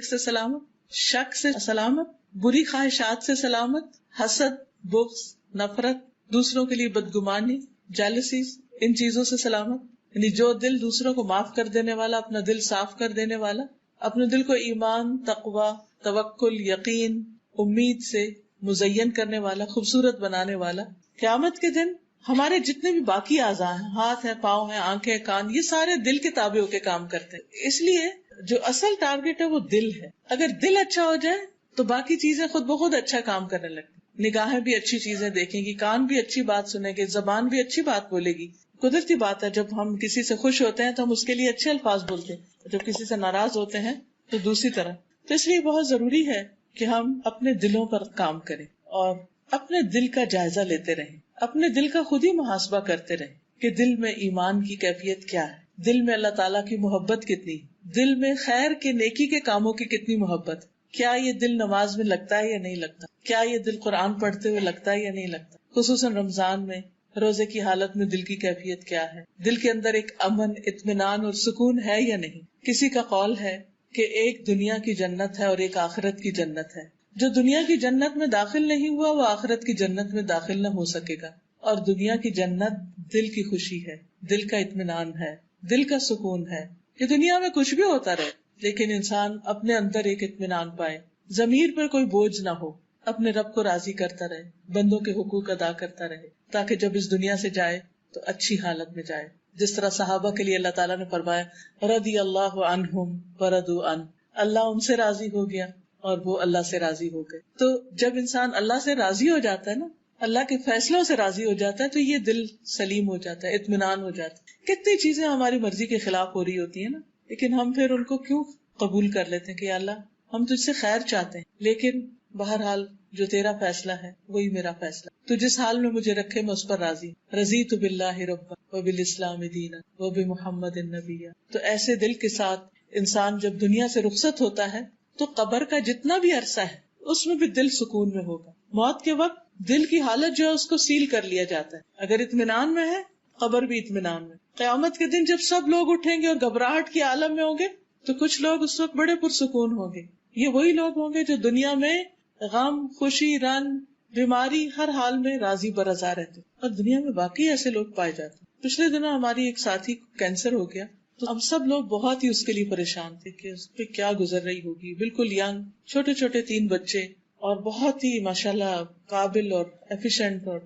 سے سلامت، شک سے سلامت، بری خواہشات سے سلامت، حسد، بغض، نفرت، دوسروں کے لیے بدگمانی، جیلسیز، ان چیزوں سے سلامت. یعنی جو دل دوسروں کو معاف کر دینے والا، اپنا دل صاف کر دینے والا، اپنے دل کو ایمان، تقوی، توکل، یقین، امید سے مزین کرنے والا، خوبصورت بنانے والا. قیامت کے دن ہمارے جتنے بھی باقی اعضاء ہیں، ہاتھ ہیں، پاؤں ہیں، آنکھیں، کان، یہ سارے دل کے تابع ہو کے کام کرتے ہیں. اس لیے جو اصل ٹارگٹ ہے وہ دل ہے. اگر دل اچھا ہو جائے تو باقی چیزیں خود بخود اچھا کام کرنے لگتی. نگاہیں بھی اچھی چیزیں دیکھیں گی، کان بھی اچھی بات سنیں گے، زبان بھی اچھی بات بولے گی. قدرتی بات ہے جب ہم کسی سے خوش ہوتے ہیں تو ہم اس کے لیے اچھے الفاظ بولتے ہیں، جب کسی سے ناراض ہوتے ہیں تو دوسری طرح. تو اس لیے بہت ضروری ہے کہ ہم اپنے دلوں پر کام کریں اور اپنے دل کا جائزہ لیتے رہیں، اپنے دل کا خود ہی محاسبہ کرتے رہیں کہ دل میں ایمان کی کیفیت کیا ہے، دل میں اللہ تعالیٰ کی محبت کتنی، دل میں خیر کے نیکی کے کاموں کی کتنی محبت. کیا یہ دل نماز میں لگتا ہے یا نہیں لگتا؟ کیا یہ دل قرآن پڑھتے ہوئے لگتا ہے یا نہیں لگتا؟ خصوصاً رمضان میں روزے کی حالت میں دل کی کیفیت کیا ہے؟ دل کے اندر ایک امن، اطمینان اور سکون ہے یا نہیں؟ کسی کا قول ہے کہ ایک دنیا کی جنت ہے اور ایک آخرت کی جنت ہے. جو دنیا کی جنت میں داخل نہیں ہوا وہ آخرت کی جنت میں داخل نہ ہو سکے گا. اور دنیا کی جنت دل کی خوشی ہے، دل کا اطمینان ہے، دل کا سکون ہے. یہ دنیا میں کچھ بھی ہوتا رہے لیکن انسان اپنے اندر ایک اطمینان پائے، ضمیر پر کوئی بوجھ نہ ہو، اپنے رب کو راضی کرتا رہے، بندوں کے حقوق ادا کرتا رہے، تاکہ جب اس دنیا سے جائے تو اچھی حالت میں جائے. جس طرح صحابہ کے لیے اللہ تعالیٰ نے فرمایا رضی اللہ عنہم ورضوا عنہ، اللہ ان سے راضی ہو گیا اور وہ اللہ سے راضی ہو گئے. تو جب انسان اللہ سے راضی ہو جاتا ہے نا، اللہ کے فیصلوں سے راضی ہو جاتا ہے، تو یہ دل سلیم ہو جاتا ہے، اطمینان ہو جاتا ہے. کتنی چیزیں ہماری مرضی کے خلاف ہو رہی ہوتی ہیں نا، لیکن ہم پھر ان کو کیوں قبول کر لیتے ہیں کہ یا اللہ ہم تجھ سے خیر چاہتے ہیں، لیکن بہرحال جو تیرا فیصلہ ہے وہی میرا فیصلہ، تو جس حال میں مجھے رکھے میں اس پر راضی. رضیت باللہ ربا وبالاسلام دینا وبمحمد نبیا. تو ایسے دل کے ساتھ انسان جب دنیا سے رخصت ہوتا ہے تو قبر کا جتنا بھی عرصہ ہے اس میں بھی دل سکون میں ہوگا. موت کے وقت دل کی حالت جو ہے اس کو سیل کر لیا جاتا ہے. اگر اطمینان میں ہے قبر بھی اطمینان میں. قیامت کے دن جب سب لوگ اٹھیں گے اور گھبراہٹ کے عالم میں ہوں گے تو کچھ لوگ اس وقت بڑے پرسکون ہوں گے. یہ وہی لوگ ہوں گے جو دنیا میں غم، خوشی، رنج، بیماری ہر حال میں راضی برضا رہتے، اور دنیا میں باقی ایسے لوگ پائے جاتے. پچھلے دنوں ہماری ایک ساتھی کو کینسر ہو گیا تو ہم سب لوگ بہت ہی اس کے لیے پریشان تھے کہ اس پہ کیا گزر رہی ہوگی. بالکل ینگ، چھوٹے چھوٹے 3 بچے، اور بہت ہی ماشاءاللہ قابل اور ایفیشینٹ اور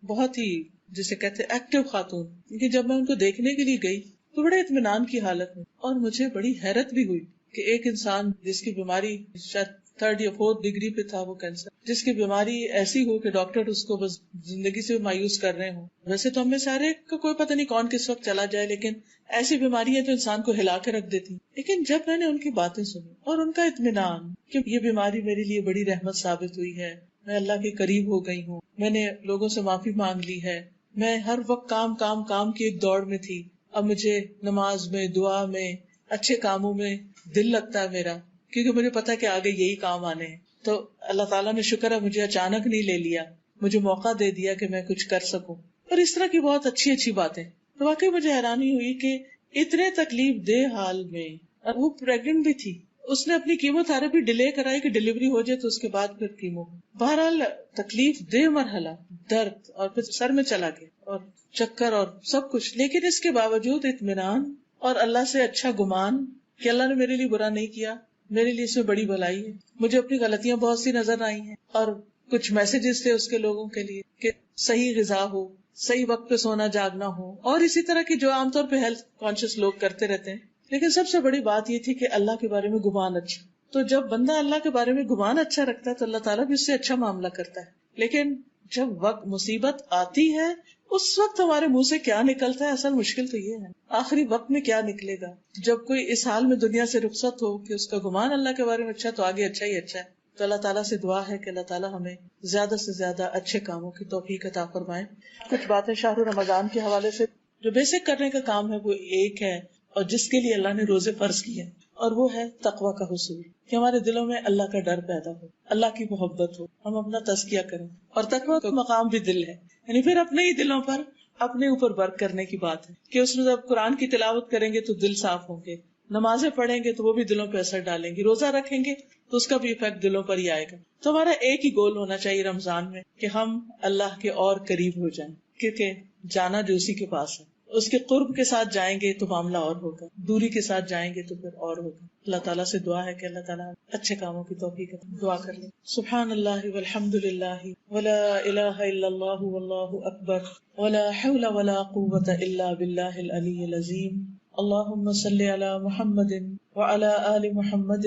بہت ہی جسے کہتے ایکٹیو خاتون. کیونکہ جب میں ان کو دیکھنے کے لیے گئی تو بڑے اطمینان کی حالت میں، اور مجھے بڑی حیرت بھی ہوئی کہ ایک انسان جس کی بیماری شاید 3rd یا 4th ڈگری پہ تھا وہ کینسر، جس کی بیماری ایسی ہو کہ ڈاکٹر اس کو بس زندگی سے مایوس کر رہے ہوں. ویسے تو ہمیں سارے کا کوئی پتہ نہیں کون کس وقت چلا جائے، لیکن ایسی بیماریاں جو انسان کو ہلا کے رکھ دیتی. لیکن جب میں نے ان کی باتیں سنی اور ان کا اطمینان کہ یہ بیماری میرے لیے بڑی رحمت ثابت ہوئی ہے، میں اللہ کے قریب ہو گئی ہوں، میں نے لوگوں سے معافی مانگ لی ہے، میں ہر وقت کام کی ایک دوڑ میں تھی، اب مجھے نماز میں، دعا میں، اچھے کاموں میں دل لگتا ہے میرا، کیونکہ مجھے پتا کہ آگے یہی کام آنے ہیں. تو اللہ تعالیٰ نے شکر ہے مجھے اچانک نہیں لے لیا، مجھے موقع دے دیا کہ میں کچھ کر سکوں. اور اس طرح کی بہت اچھی باتیں. تو واقعی مجھے حیرانی ہوئی کہ اتنے تکلیف دہ حال میں، اور وہ پریگنٹ بھی تھی، اس نے اپنی کیمو تھراپی ڈیلے کرائی کہ ڈیلیوری ہو جائے تو اس کے بعد پھر کیمو. بہرحال تکلیف دہ مرحلہ، درد، اور پھر سر میں چلا گیا اور چکر اور سب کچھ، لیکن اس کے باوجود اطمینان اور اللہ سے اچھا گمان کہ اللہ نے میرے لیے برا نہیں کیا، میرے لیے اس میں بڑی بھلائی ہے. مجھے اپنی غلطیاں بہت سی نظر آئی ہیں، اور کچھ میسجز تھے اس کے لوگوں کے لیے کہ صحیح غذا ہو، صحیح وقت پہ سونا جاگنا ہو، اور اسی طرح کی جو عام طور پہ ہیلتھ کانشیس لوگ کرتے رہتے ہیں. لیکن سب سے بڑی بات یہ تھی کہ اللہ کے بارے میں گمان اچھا. تو جب بندہ اللہ کے بارے میں گمان اچھا رکھتا ہے تو اللہ تعالیٰ بھی اس سے اچھا معاملہ کرتا ہے. لیکن جب وقت مصیبت آتی ہے اس وقت ہمارے منہ سے کیا نکلتا ہے، اصل مشکل تو یہ ہے آخری وقت میں کیا نکلے گا. جب کوئی اس حال میں دنیا سے رخصت ہو کہ اس کا گمان اللہ کے بارے میں اچھا تو آگے اچھا ہی اچھا ہے. تو اللہ تعالیٰ سے دعا ہے کہ اللہ تعالیٰ ہمیں زیادہ سے زیادہ اچھے کاموں کی توفیق عطا فرمائے. کچھ باتیں شہر رمضان کے حوالے سے جو بیسک کرنے کا کام ہے وہ ایک ہے، اور جس کے لیے اللہ نے روزے فرض کیے، اور وہ ہے تقویٰ کا حصول، کہ ہمارے دلوں میں اللہ کا ڈر پیدا ہو، اللہ کی محبت ہو، ہم اپنا تزکیہ کریں. اور تقویٰ کا مقام بھی دل ہے، یعنی پھر اپنے ہی دلوں پر اپنے اوپر ورک کرنے کی بات ہے کہ اس میں جب قرآن کی تلاوت کریں گے تو دل صاف ہوں گے، نمازیں پڑھیں گے تو وہ بھی دلوں پہ اثر ڈالیں گی، روزہ رکھیں گے تو اس کا بھی ایفیکٹ دلوں پر ہی آئے گا. تو ہمارا ایک ہی گول ہونا چاہیے رمضان میں کہ ہم اللہ کے اور قریب ہو جائیں، کیونکہ جانا جو اسی کے پاس ہے، اس کے قرب کے ساتھ جائیں گے تو معاملہ اور ہوگا، دوری کے ساتھ جائیں گے تو پھر اور ہوگا. اللہ تعالیٰ سے دعا ہے کہ اللہ تعالیٰ اچھے کاموں کی توفیق عطا. دعا کر لیں. سبحان اللہ والحمد للہ ولا الہ الا اللہ واللہ اکبر ولا حول ولا قوة الا باللہ العلی العظیم. اللہم صل علی محمد وعلی آل محمد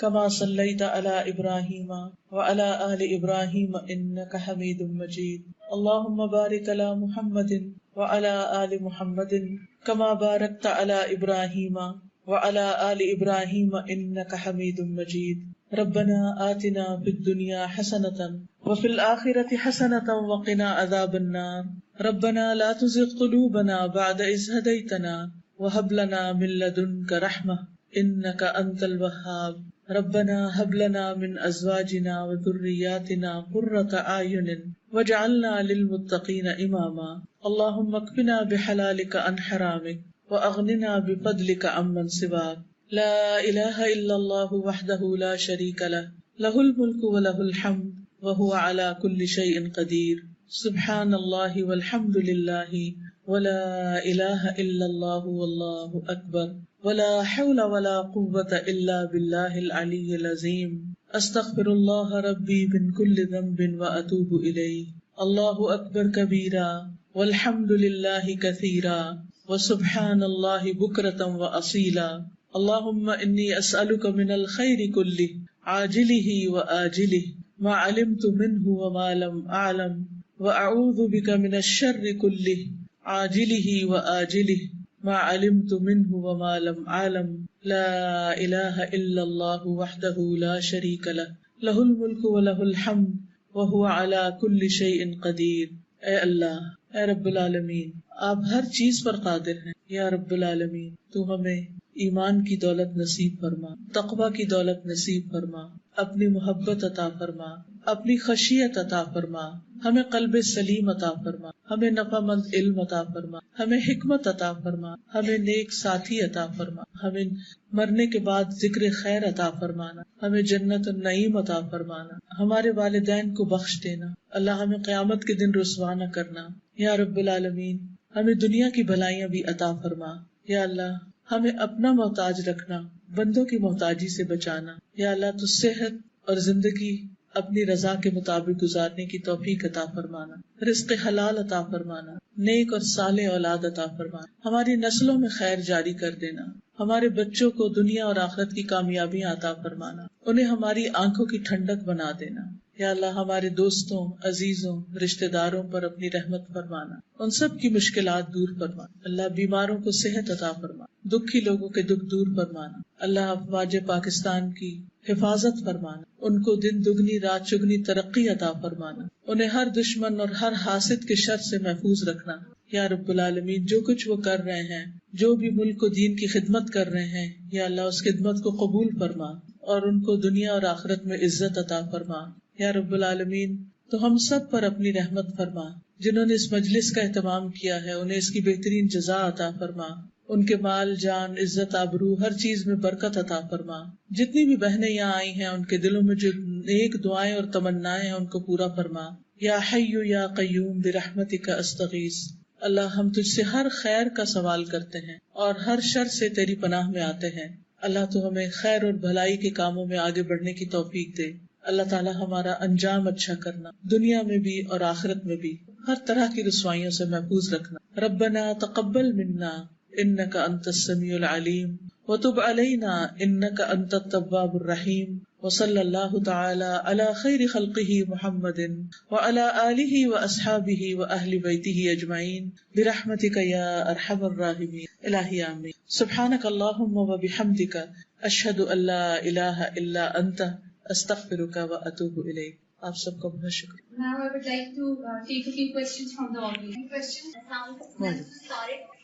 كما صليت على إبراهيم وعلى آل إبراهيم إنك حميد مجيد. اللهم بارك على محمد وعلى آل محمد كما باركت على إبراهيم وعلى آل إبراهيم إنك حميد مجيد. ربنا آتنا في الدنيا حسنة وفي الآخرة حسنة وقنا عذاب النار. ربنا لا تزغ قلوبنا بعد إذ هديتنا وهب لنا من لدنك رحمة إنك أنت الوهاب. ربنا هب لنا من ازواجنا وذرياتنا قرة اعين واجعلنا للمتقين اماما. اللهم اكفنا بحلالك عن حرامك واغننا بفضلك عمن سواك. لا اله الا الله وحده لا شريك له له الملك وله الحمد وهو على كل شيء قدير. سبحان الله والحمد لله ولا اله الا الله والله اکبر ولا حول ولا قوة الا بالله العلي العظيم. استغفر الله ربي من كل ذنب واتوب اليه. الله اکبر کبیرا والحمد لله كثيرا وسبحان اللہ بکرۃ وأصیلا اللہم انی اسألک من الخیر کلہ عاجلہ وآجلہ ما علمت منہ وما لم اعلم وأعوذ بک من الشر کلہ عاجلہ وآجلہ ما علمت منہ وما لم اعلم لا الہ الا اللہ وحدہ لا شریک لہ لہ الملک ولہ الحمد وہو علی کل شیء قدیر۔ اے اللہ، اے رب العالمین، آپ ہر چیز پر قادر ہیں۔ یا رب العالمین، تو ہمیں ایمان کی دولت نصیب فرما، تقوی کی دولت نصیب فرما، اپنی محبت عطا فرما، اپنی خشیت عطا فرما، ہمیں قلب سلیم عطا فرما، ہمیں نفع مند علم عطا فرما، ہمیں حکمت عطا فرما، ہمیں نیک ساتھی عطا فرما، ہمیں مرنے کے بعد ذکر خیر عطا فرمانا، ہمیں جنت النعیم عطا فرمانا، ہمارے والدین کو بخش دینا، اللہ ہمیں قیامت کے دن رسوا نہ کرنا۔ یا رب العالمین، ہمیں دنیا کی بھلائیاں بھی عطا فرما۔ یا اللہ، ہمیں اپنا محتاج رکھنا، بندوں کی محتاجی سے بچانا۔ یا اللہ، تو صحت اور زندگی اپنی رضا کے مطابق گزارنے کی توفیق عطا فرمانا، رزق حلال عطا فرمانا، نیک اور صالح اولاد عطا فرمانا، ہماری نسلوں میں خیر جاری کر دینا، ہمارے بچوں کو دنیا اور آخرت کی کامیابیاں عطا فرمانا، انہیں ہماری آنکھوں کی ٹھنڈک بنا دینا۔ یا اللہ، ہمارے دوستوں، عزیزوں، رشتہ داروں پر اپنی رحمت فرمانا، ان سب کی مشکلات دور فرمانا۔ اللہ، بیماروں کو صحت عطا فرما، دکھی لوگوں کے دکھ دور فرمانا۔ اللہ، افواج پاکستان کی حفاظت فرمانا، ان کو دن دگنی رات چگنی ترقی عطا فرمانا، انہیں ہر دشمن اور ہر حاسد کے شر سے محفوظ رکھنا۔ یا رب العالمین، جو کچھ وہ کر رہے ہیں، جو بھی ملک و دین کی خدمت کر رہے ہیں، یا اللہ اس خدمت کو قبول فرما اور ان کو دنیا اور آخرت میں عزت عطا فرما۔ یا رب العالمین، تو ہم سب پر اپنی رحمت فرما، جنہوں نے اس مجلس کا اہتمام کیا ہے انہیں اس کی بہترین جزا عطا فرما، ان کے مال جان عزت آبرو ہر چیز میں برکت عطا فرما۔ جتنی بھی بہنیں یہاں آئی ہیں ان کے دلوں میں جو نیک دعائیں اور تمنائیں ہیں ان کو پورا فرما۔ یا حی یا قیوم برحمتک استغیث، اللہ ہم تجھ سے ہر خیر کا سوال کرتے ہیں اور ہر شر سے تیری پناہ میں آتے ہیں۔ اللہ تو ہمیں خیر اور بھلائی کے کاموں میں آگے بڑھنے کی توفیق دے۔ اللہ تعالی ہمارا انجام اچھا کرنا، دنیا میں بھی اور آخرت میں بھی ہر طرح کی رسوائیوں سے محفوظ رکھنا۔ ربنا تقبل منا انک انت السمیع العلیم وتب علینا انک انت التواب الرحیم، وصلی اللہ تعالی علی خیر خلقہ محمد وعلی آلہ واصحابہ واہل بیتہ اجمعین برحمتک یا ارحم الراحمین۔ الہی آمین۔ سبحانک اللہم وبحمدک اشہد ان لا الہ الا انت استغفرک واتوب الیک۔ آپ سب کا بہت شکریہ۔ Now I would like to take a few questions from the audience. Question.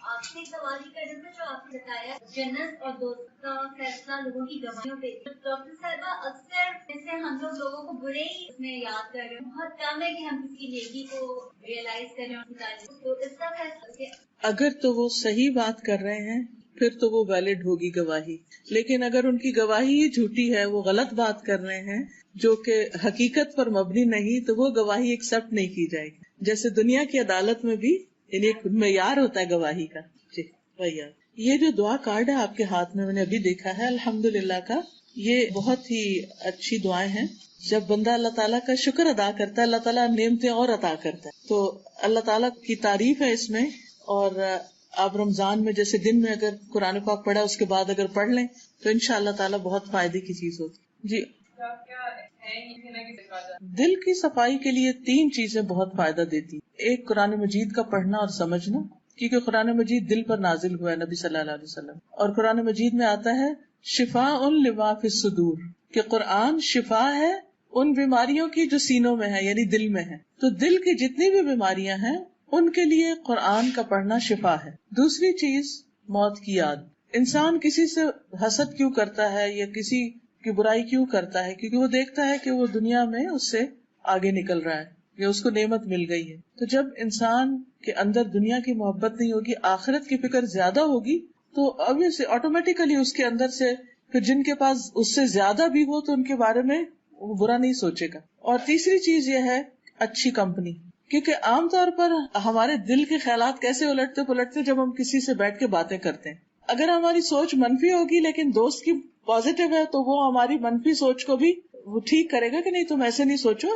آپ نے ایک سوال ہی کرنا تھا جو آپ نے بتایا جنت اور دوست کا فیصلہ لوگوں کی گواہیوں پہ۔ ڈاکٹر صاحبہ، اکثر جیسے ہم لوگوں کو برے ہی اس میں یاد کر رہے ہیں، بہت کم ہے کہ ہم کسی کی نیکی کو ریئلائز کریں اور بتائیں، تو اس کا فیصلہ اگر تو وہ صحیح بات کر رہے ہیں پھر تو وہ ویلڈ ہوگی گواہی، لیکن اگر ان کی گواہی ہی جھوٹی ہے، وہ غلط بات کر رہے ہیں جو کہ حقیقت پر مبنی نہیں، تو وہ گواہی ایکسپٹ نہیں کی جائے گی۔ جیسے دنیا کی عدالت میں بھی یعنی ایک معیار ہوتا ہے گواہی کا۔ جی بھیا، یہ جو دعا کارڈ ہے آپ کے ہاتھ میں، میں نے ابھی دیکھا ہے الحمدللہ کا، یہ بہت ہی اچھی دعائیں ہیں۔ جب بندہ اللہ تعالیٰ کا شکر ادا کرتا ہے، اللہ تعالیٰ نعمتیں اور عطا کرتا ہے، تو اللہ تعالیٰ کی تعریف ہے اس میں۔ اور آپ رمضان میں جیسے دن میں اگر قرآن پاک پڑھا اس کے بعد اگر پڑھ لیں تو انشاءاللہ تعالیٰ بہت فائدے کی چیز ہوتی۔ جی، دل کی صفائی کے لیے 3 چیزیں بہت فائدہ دیتی۔ ایک، قرآن مجید کا پڑھنا اور سمجھنا، کیونکہ قرآن مجید دل پر نازل ہوا ہے نبی صلی اللہ علیہ وسلم، اور قرآن مجید میں آتا ہے شفاء لما فی الصدور، کہ قرآن شفا ہے ان بیماریوں کی جو سینوں میں ہے، یعنی دل میں ہے۔ تو دل کی جتنی بھی بیماریاں ہیں ان کے لیے قرآن کا پڑھنا شفا ہے۔ دوسری چیز، موت کی یاد۔ انسان کسی سے حسد کیوں کرتا ہے یا کسی کی برائی کیوں کرتا ہے؟ کیونکہ وہ دیکھتا ہے کہ وہ دنیا میں اس سے آگے نکل رہا ہے یا اس کو نعمت مل گئی ہے۔ تو جب انسان کے اندر دنیا کی محبت نہیں ہوگی، آخرت کی فکر زیادہ ہوگی، تو obviously آٹومیٹیکلی اس کے اندر سے پھر جن کے پاس اس سے زیادہ بھی ہو تو ان کے بارے میں وہ برا نہیں سوچے گا۔ اور تیسری چیز یہ ہے اچھی کمپنی، کیونکہ عام طور پر ہمارے دل کے خیالات کیسے الٹتے پلٹتے جب ہم کسی سے بیٹھ کے باتیں کرتے ہیں۔ اگر ہماری سوچ منفی ہوگی لیکن دوست کی پازیٹیو ہے تو وہ ہماری منفی سوچ کو بھی وہ ٹھیک کرے گا کہ نہیں تم ایسے نہیں سوچو،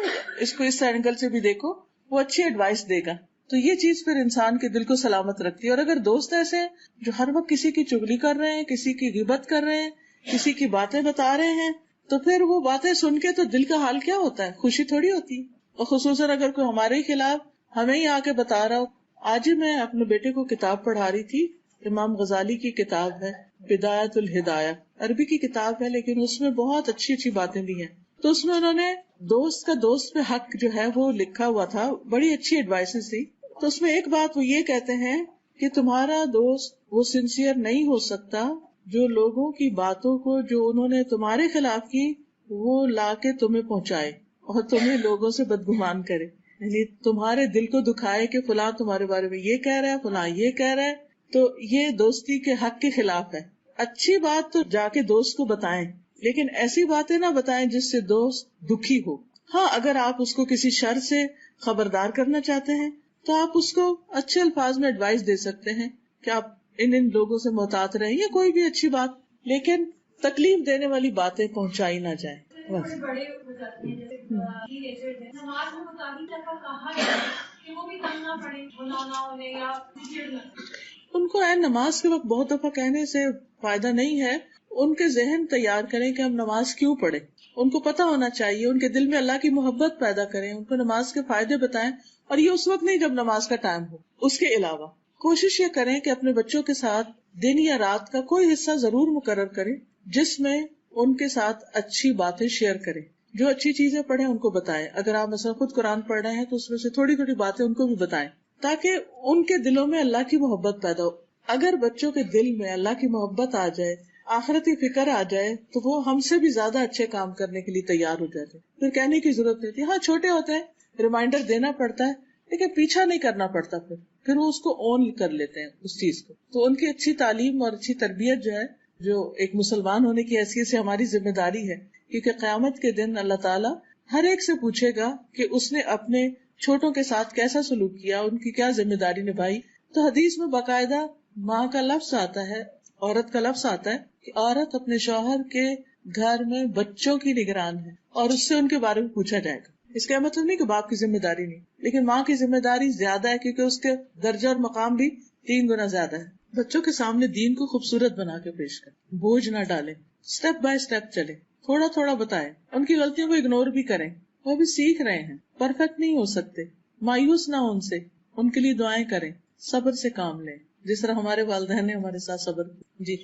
اس کو اس اینگل سے بھی دیکھو، وہ اچھی ایڈوائس دے گا۔ تو یہ چیز پھر انسان کے دل کو سلامت رکھتی ہے. اور اگر دوست ایسے ہیں جو ہر وقت کسی کی چغلی کر رہے ہیں, کسی کی غیبت کر رہے ہیں, کسی کی باتیں بتا رہے ہیں, تو پھر وہ باتیں سن کے تو دل کا حال کیا ہوتا ہے, خوشی تھوڑی ہوتی ہے. اور خصوصاً اگر کوئی ہمارے ہی خلاف ہمیں ہی آ کے بتا رہا ہو. آج ہی میں اپنے بیٹے کو کتاب پڑھا رہی تھی, امام غزالی کی کتاب ہے بدایت الہدایہ, عربی کی کتاب ہے لیکن اس میں بہت اچھی اچھی باتیں بھی ہیں. تو اس میں انہوں نے دوست کا دوست پہ حق جو ہے وہ لکھا ہوا تھا, بڑی اچھی ایڈوائسز تھی. تو اس میں ایک بات وہ یہ کہتے ہیں کہ تمہارا دوست وہ سنسیئر نہیں ہو سکتا جو لوگوں کی باتوں کو جو انہوں نے تمہارے خلاف کی وہ لا کے تمہیں پہنچائے اور تمہیں لوگوں سے بدگمان کرے, یعنی تمہارے دل کو دکھائے کہ فلاں تمہارے بارے میں یہ کہہ رہا ہے, فلاں یہ کہہ رہا ہے. تو یہ دوستی کے حق کے خلاف ہے. اچھی بات تو جا کے دوست کو بتائیں, لیکن ایسی باتیں نہ بتائیں جس سے دوست دکھی ہو. ہاں, اگر آپ اس کو کسی شر سے خبردار کرنا چاہتے ہیں تو آپ اس کو اچھے الفاظ میں ایڈوائس دے سکتے ہیں کہ آپ ان لوگوں سے محتاط رہیں یا کوئی بھی اچھی بات, لیکن تکلیف دینے والی باتیں پہنچائی نہ جائیں. بڑے ہو جاتے ہیں جیسے نماز میں متعدی دفعہ کہا ہے کہ وہ بھی تنگ نہ پڑے, بلانا ہونے یا ان کو نماز کے وقت بہت دفعہ کہنے سے فائدہ نہیں ہے. ان کے ذہن تیار کریں کہ ہم نماز کیوں پڑھیں, ان کو پتا ہونا چاہیے, ان کے دل میں اللہ کی محبت پیدا کریں, ان کو نماز کے فائدے بتائیں. اور یہ اس وقت نہیں جب نماز کا ٹائم ہو, اس کے علاوہ کوشش یہ کریں کہ اپنے بچوں کے ساتھ دن یا رات کا کوئی حصہ ضرور مقرر کریں جس میں ان کے ساتھ اچھی باتیں شیئر کریں. جو اچھی چیزیں پڑھیں ان کو بتائیں. اگر آپ مثلا خود قرآن پڑھ رہے ہیں تو اس میں سے تھوڑی تھوڑی باتیں ان کو بھی بتائیں تاکہ ان کے دلوں میں اللہ کی محبت پیدا ہو. اگر بچوں کے دل میں اللہ کی محبت آ جائے, آخرتی فکر آ جائے, تو وہ ہم سے بھی زیادہ اچھے کام کرنے کے لیے تیار ہو جاتے. پھر کہنے کی ضرورت نہیں تھی. ہاں, چھوٹے ہوتے ہیں, ریمائنڈر دینا پڑتا ہے, لیکن پیچھا نہیں کرنا پڑتا. پھر وہ اس کو اون کر لیتے ہیں اس چیز کو. تو ان کی اچھی تعلیم اور اچھی تربیت جو ہے, جو ایک مسلمان ہونے کی حیثیت سے ہماری ذمہ داری ہے, کیونکہ قیامت کے دن اللہ تعالیٰ ہر ایک سے پوچھے گا کہ اس نے اپنے چھوٹوں کے ساتھ کیسا سلوک کیا, ان کی کیا ذمہ داری نبھائی. تو حدیث میں باقاعدہ ماں کا لفظ آتا ہے, عورت کا لفظ آتا ہے کہ عورت اپنے شوہر کے گھر میں بچوں کی نگران ہے اور اس سے ان کے بارے میں پوچھا جائے گا. اس کا مطلب نہیں کہ باپ کی ذمہ داری نہیں, لیکن ماں کی ذمہ داری زیادہ ہے کیونکہ اس کے درجہ اور مقام بھی 3 گنا زیادہ ہے. بچوں کے سامنے دین کو خوبصورت بنا کے پیش کریں, بوجھ نہ ڈالیں, اسٹیپ بائی اسٹیپ چلیں, تھوڑا تھوڑا بتائیں, ان کی غلطیوں کو اگنور بھی کریں. وہ بھی سیکھ رہے ہیں, پرفیکٹ نہیں ہو سکتے, مایوس نہ ہو ان سے, ان کے لیے دعائیں کریں, صبر سے کام لیں جس طرح ہمارے والدین نے ہمارے ساتھ صبر. جی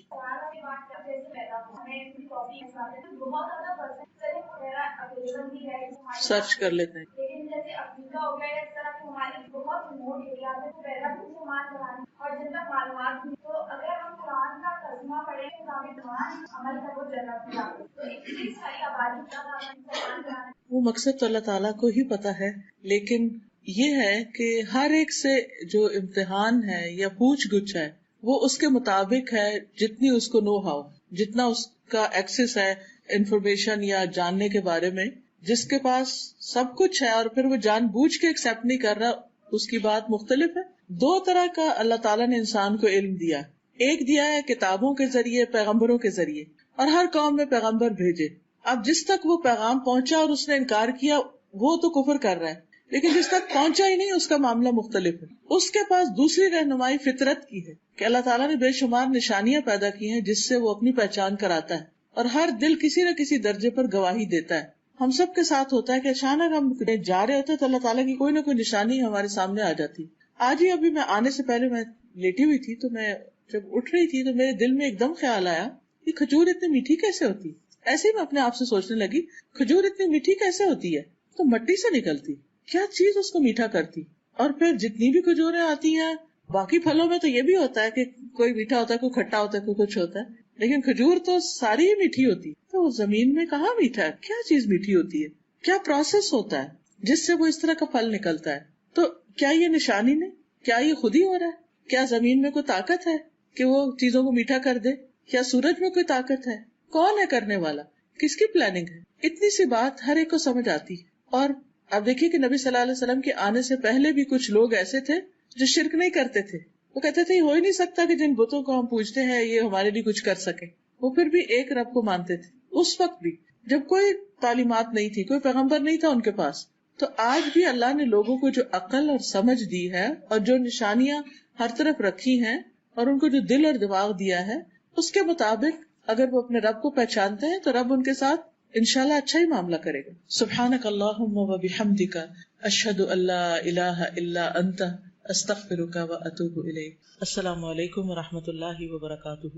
سرچ کر لیتے ہیں. لیکن جیسے افریقہ ہو گیا اس طرح کے ہمارے بہت ریموٹ ایریا میں پہلا بھی استعمال کرانے اور جن تک معلومات بھی, تو اگر ہم قرآن کا ترجمہ پڑھیں تو ہمیں قرآن عمل کا وہ جگہ بھی آتی, تو اتنی ساری آبادی کا وہ مقصد تو اللہ تعالیٰ کو ہی پتا ہے, لیکن یہ ہے کہ ہر ایک سے جو امتحان ہے یا پوچھ گچھ ہے وہ اس کے مطابق ہے, جتنی اس کو نو ہاؤ, جتنا اس کا ایکسس ہے انفارمیشن یا جاننے کے بارے میں. جس کے پاس سب کچھ ہے اور پھر وہ جان بوجھ کے ایکسپٹ نہیں کر رہا, اس کی بات مختلف ہے. 2 طرح کا اللہ تعالیٰ نے انسان کو علم دیا. ایک دیا ہے کتابوں کے ذریعے, پیغمبروں کے ذریعے, اور ہر قوم میں پیغمبر بھیجے. اب جس تک وہ پیغام پہنچا اور اس نے انکار کیا وہ تو کفر کر رہا ہے, لیکن جس تک پہنچا ہی نہیں اس کا معاملہ مختلف ہے. اس کے پاس دوسری رہنمائی فطرت کی ہے کہ اللہ تعالیٰ نے بے شمار نشانیاں پیدا کی ہیں جس سے وہ اپنی پہچان کراتا ہے, اور ہر دل کسی نہ کسی درجے پر گواہی دیتا ہے. ہم سب کے ساتھ ہوتا ہے کہ اچانک ہم جا رہے ہوتے تو اللہ تعالیٰ کی کوئی نہ کوئی نشانی ہمارے سامنے آ جاتی. آج ہی ابھی میں آنے سے پہلے میں لیٹی ہوئی تھی, تو میں جب اٹھ رہی تھی تو میرے دل میں ایک دم خیال آیا کہ کھجور اتنی میٹھی کیسے ہوتی. ایسے ہی میں اپنے آپ سے سوچنے لگی کھجور اتنی میٹھی کیسے ہوتی ہے, تو مٹی سے نکلتی, کیا چیز اس کو میٹھا کرتی. اور پھر جتنی بھی کھجوریں آتی ہیں, باقی پھلوں میں تو یہ بھی ہوتا ہے کہ کوئی میٹھا ہوتا ہے, کوئی کھٹا ہوتا ہے, کوئی کچھ ہوتا ہے, لیکن کھجور تو ساری ہی میٹھی ہوتی. تو زمین میں کہاں میٹھا ہے, کیا چیز میٹھی ہوتی ہے, کیا پروسیس ہوتا ہے جس سے وہ اس طرح کا پھل نکلتا ہے. تو کیا یہ نشانی نہیں, کیا یہ خود ہی ہو رہا ہے, کیا زمین میں کوئی طاقت ہے کہ وہ چیزوں کو میٹھا کر دے, کیا سورج میں کوئی طاقت ہے, کون ہے کرنے والا, کس کی پلاننگ ہے. اتنی سی بات ہر ایک کو سمجھ آتی. اور اب دیکھیے کہ نبی صلی اللہ علیہ وسلم کے آنے سے پہلے بھی کچھ لوگ ایسے تھے جو شرک نہیں کرتے تھے. وہ کہتے تھے یہ ہو ہی نہیں سکتا کہ جن بتوں کو ہم پوجتے ہیں یہ ہمارے لیے کچھ کر سکے. وہ پھر بھی ایک رب کو مانتے تھے. اس وقت بھی جب کوئی تعلیمات نہیں تھی, کوئی پیغمبر نہیں تھا ان کے پاس, تو آج بھی اللہ نے لوگوں کو جو عقل اور سمجھ دی ہے اور جو نشانیاں ہر طرف رکھی ہیں اور ان کو جو دل اور دماغ دیا ہے، اس کے مطابق اگر وہ اپنے رب کو پہچانتے ہیں تو رب ان کے ساتھ انشاءاللہ اچھا ہی معاملہ کرے گا. سبحانک اللہم و بحمدک، اشہد ان لا الہ الا انت، استغفرک و اتوب الیک. السلام علیکم و رحمۃ اللہ وبرکاتہ.